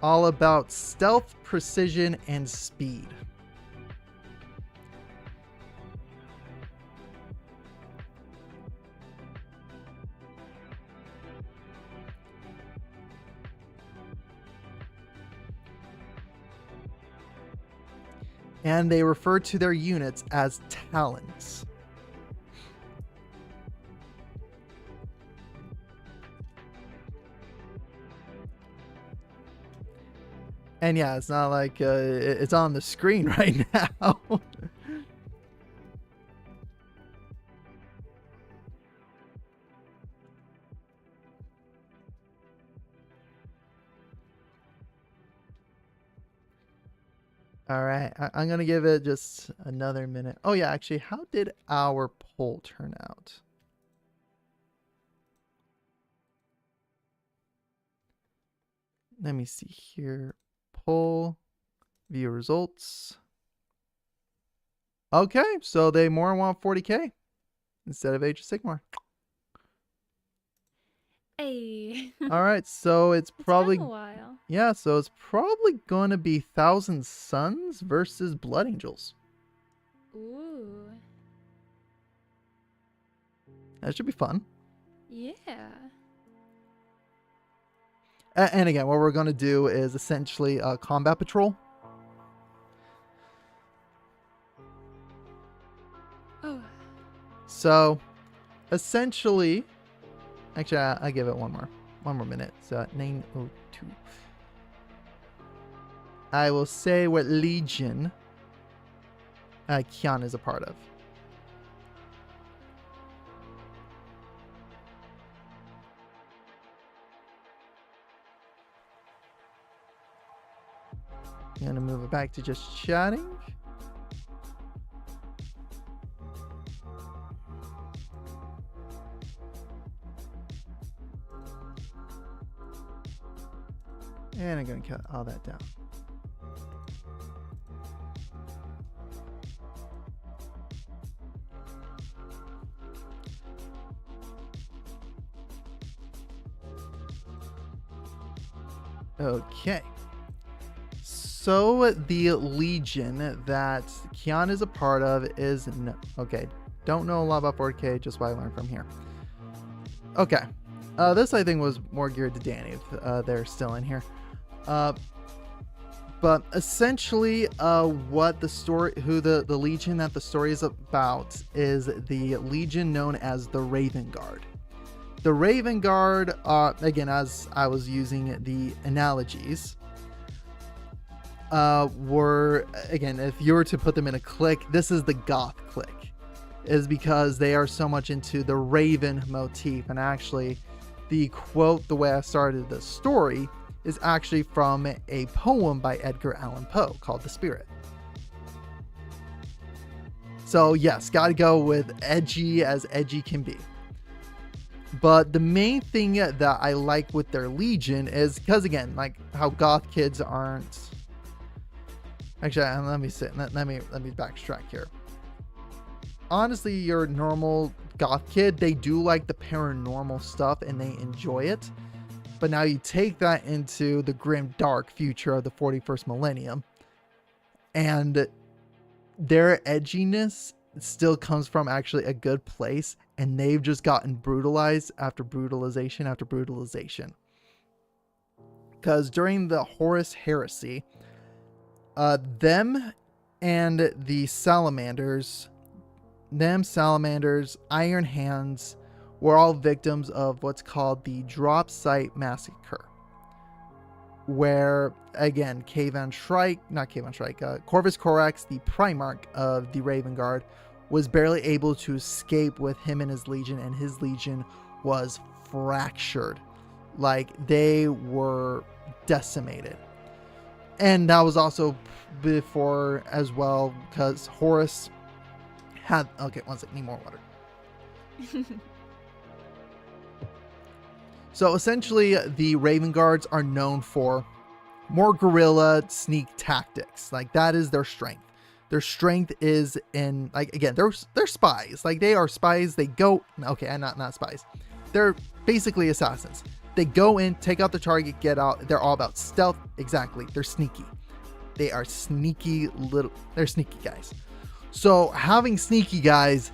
All about stealth, precision, and speed. And they refer to their units as talons. And yeah, it's not like it's on the screen right now. All right, I'm going to give it just another minute. Oh yeah, actually, how did our poll turn out? Let me see here. Poll, view results. Okay, so they more want 40k instead of Age of Sigmar. Hey. All right, so it's probably been a while. Yeah, so it's probably going to be Thousand Suns versus Blood Angels. Ooh. That should be fun. Yeah. And again, what we're going to do is essentially combat patrol. Oh. So, essentially, actually, I give it one more minute. So 9:02. I will say what legion Kian is a part of. I'm gonna move it back to just chatting. And I'm going to cut all that down. Okay. So the Legion that Kian is a part of is okay. Don't know a lot about 4K, just what I learned from here. Okay. This I think was more geared to Danny if they're still in here. But essentially, what the story, the Legion that the story is about is the Legion known as the Raven Guard. The Raven Guard, again, as I was using the analogies, were, again, if you were to put them in a clique, this is the goth clique, is because they are so much into the Raven motif. And actually, the quote, the way I started the story, is actually from a poem by Edgar Allan Poe called The Spirit. So yes, gotta go with edgy as edgy can be. But the main thing that I like with their Legion is because, again, like how goth kids aren't. Actually, let me backtrack here. Honestly, your normal goth kid, they do like the paranormal stuff and they enjoy it. But now you take that into the grim, dark future of the 41st millennium, and their edginess still comes from actually a good place, and they've just gotten brutalized after brutalization after brutalization. Because during the Horus Heresy, them and the Salamanders, Iron Hands, were all victims of what's called the Drop Site Massacre, where, again, Corvus Corax, the Primarch of the Raven Guard, was barely able to escape with him and his Legion, and his Legion was fractured. Like, they were decimated. And that was also before as well, because Horus had... Okay, one second, need more water. So essentially, the Raven Guards are known for more guerrilla sneak tactics. Like, that is their strength. Their strength is in, like, again, they're spies. Like, they are spies. They go, okay, not spies. They're basically assassins. They go in, take out the target, get out. They're all about stealth. Exactly. They're sneaky. They are they're sneaky guys. So having sneaky guys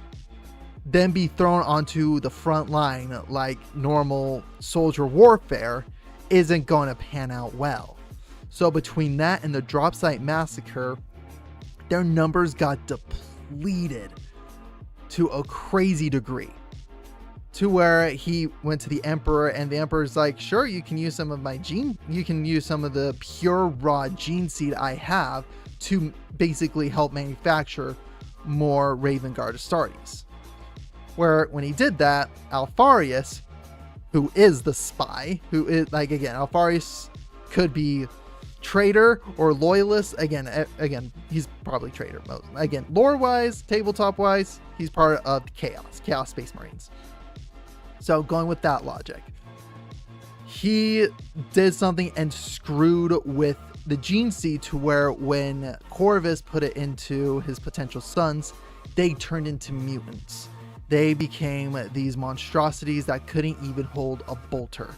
then be thrown onto the front line like normal soldier warfare isn't going to pan out well. So between that and the Drop Site Massacre, their numbers got depleted to a crazy degree, to where he went to the Emperor, and the Emperor's like, sure, you can use some of my you can use some of the pure raw gene seed I have to basically help manufacture more Raven Guard Astartes. Where when he did that, Alpharius, who is the spy, who is, like, again, Alpharius could be traitor or loyalist. Again, he's probably traitor. Again, lore-wise, tabletop-wise, he's part of the Chaos Space Marines. So going with that logic, he did something and screwed with the gene seed to where when Corvus put it into his potential sons, they turned into mutants. They became these monstrosities that couldn't even hold a bolter.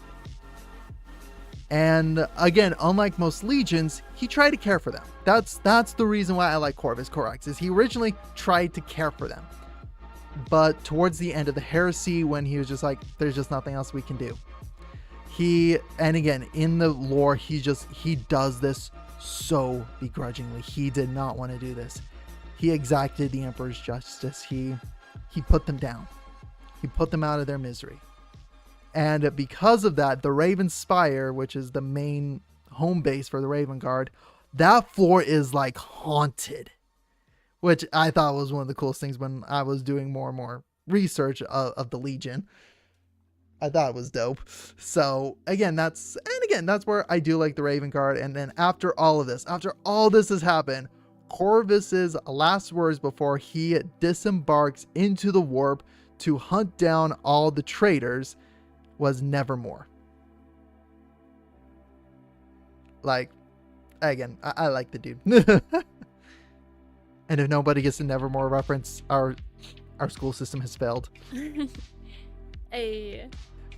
And again, unlike most legions, he tried to care for them. That's the reason why I like Corvus Corax, is he originally tried to care for them. But towards the end of the heresy, when he was just like, there's just nothing else we can do. And again, in the lore, he does this so begrudgingly. He did not want to do this. He exacted the Emperor's justice. He put them down. He put them out of their misery. And because of that, the Raven Spire, which is the main home base for the Raven Guard, that floor is like haunted, which I thought was one of the coolest things when I was doing more and more research of the Legion. I thought it was dope. So again, that's where I do like the Raven Guard. And then after all this has happened, Corvus's last words before he disembarks into the warp to hunt down all the traitors was nevermore. Like, again, I like the dude. And if nobody gets a nevermore reference, our school system has failed. Hey.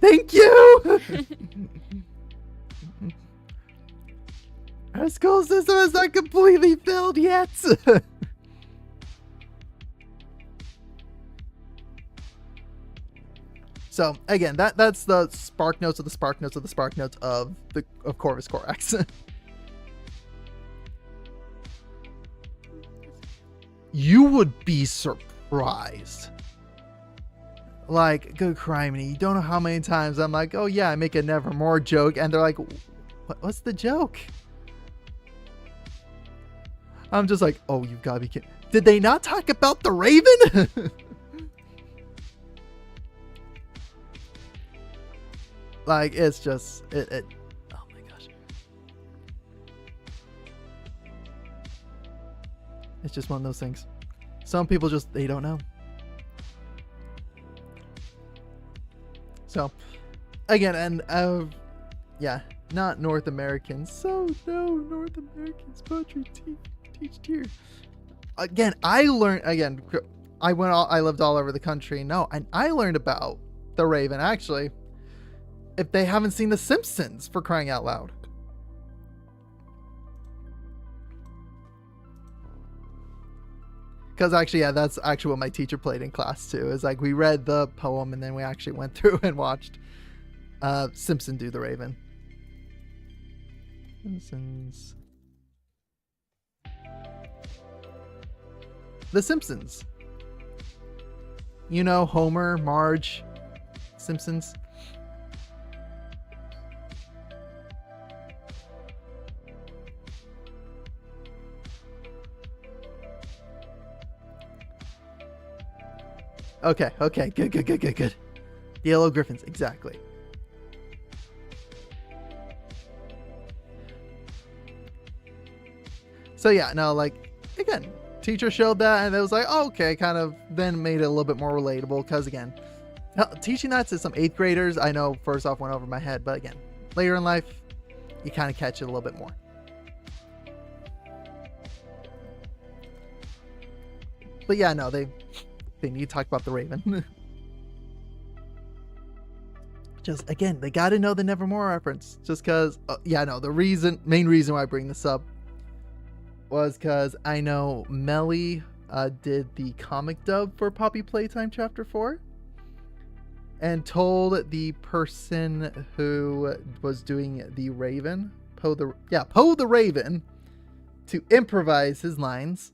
Thank you. Our school system is not completely filled yet. So again, that's the spark notes of the spark notes of the spark notes of Corvus Corax. You would be surprised. Like, good criminy, you don't know how many times I'm like, oh yeah, I make a Nevermore joke, and they're like, what's the joke? I'm just like, oh, you've got to be kidding. Did they not talk about the Raven? Like, it's just, it oh my gosh. It's just one of those things. Some people just, they don't know. So, again, and, yeah, not North Americans. So, no, North Americans, poetry teach here. Again, I lived all over the country. No, and I learned about the Raven, actually, if they haven't seen The Simpsons, for crying out loud. Because actually, yeah, that's actually what my teacher played in class too. Is like we read the poem and then we actually went through and watched Simpson do the Raven. Simpsons. The Simpsons. You know, Homer, Marge, Simpsons. Okay, good. The Yellow Griffins, exactly. So yeah, no, like, again, teacher showed that and it was like, oh, okay, kind of then made it a little bit more relatable because, again, teaching that to some 8th graders, I know first off went over my head, but again, later in life, you kind of catch it a little bit more. But yeah, no, they need to talk about the Raven. Just, again, they got to know the Nevermore reference. Just because, yeah, no, the main reason why I bring this up was because I know Melly did the comic dub for Poppy Playtime Chapter 4 and told the person who was doing the Raven, Poe the Raven, to improvise his lines,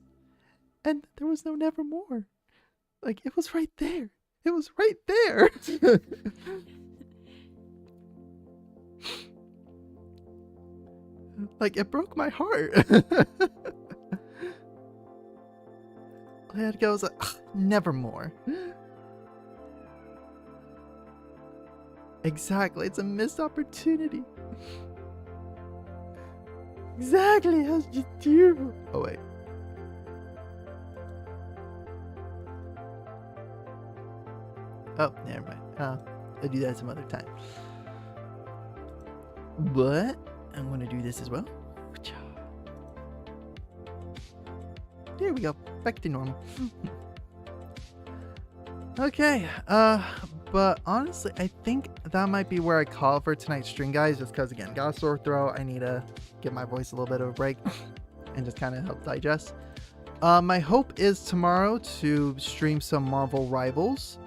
and there was no Nevermore. Like, it was right there. It was right there. Like, it broke my heart. I had to go, I was like, Nevermore. Exactly, it's a missed opportunity. Exactly, how'd you do? Oh, wait. Oh, never mind. I'll do that some other time. But I'm going to do this as well. There we go. Back to normal. Okay. But honestly, I think that might be where I call for tonight's stream, guys. Just because, again, got a sore throat. I need to give my voice a little bit of a break and just kind of help digest. My hope is tomorrow to stream some Marvel Rivals.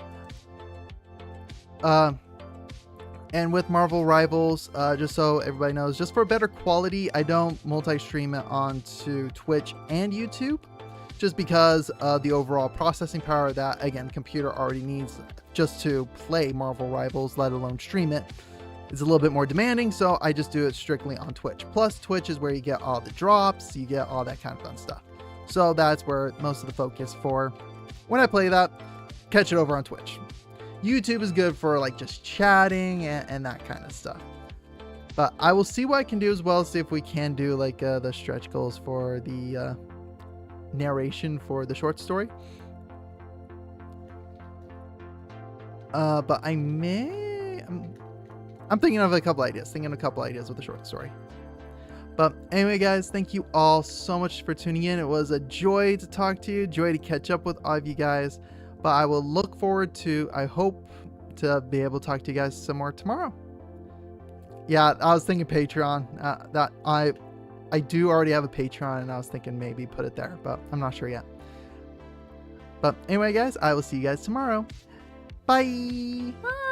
And with Marvel Rivals, just so everybody knows, just for better quality, I don't multi-stream it onto Twitch and YouTube, just because of the overall processing power that, again, computer already needs just to play Marvel Rivals, let alone stream it. It's a little bit more demanding, so I just do it strictly on Twitch. Plus, Twitch is where you get all the drops, you get all that kind of fun stuff. So that's where most of the focus for when I play that, catch it over on Twitch. YouTube is good for like just chatting and that kind of stuff. But I will see what I can do as well, see if we can do like the stretch goals for the narration for the short story. But I'm thinking of a couple ideas, with the short story. But anyway, guys, thank you all so much for tuning in. It was a joy to talk to you, joy to catch up with all of you guys. But I will look forward to, I hope to be able to talk to you guys some more tomorrow. Yeah, I was thinking Patreon. I do already have a Patreon, and I was thinking maybe put it there, but I'm not sure yet. But anyway, guys, I will see you guys tomorrow. Bye. Bye.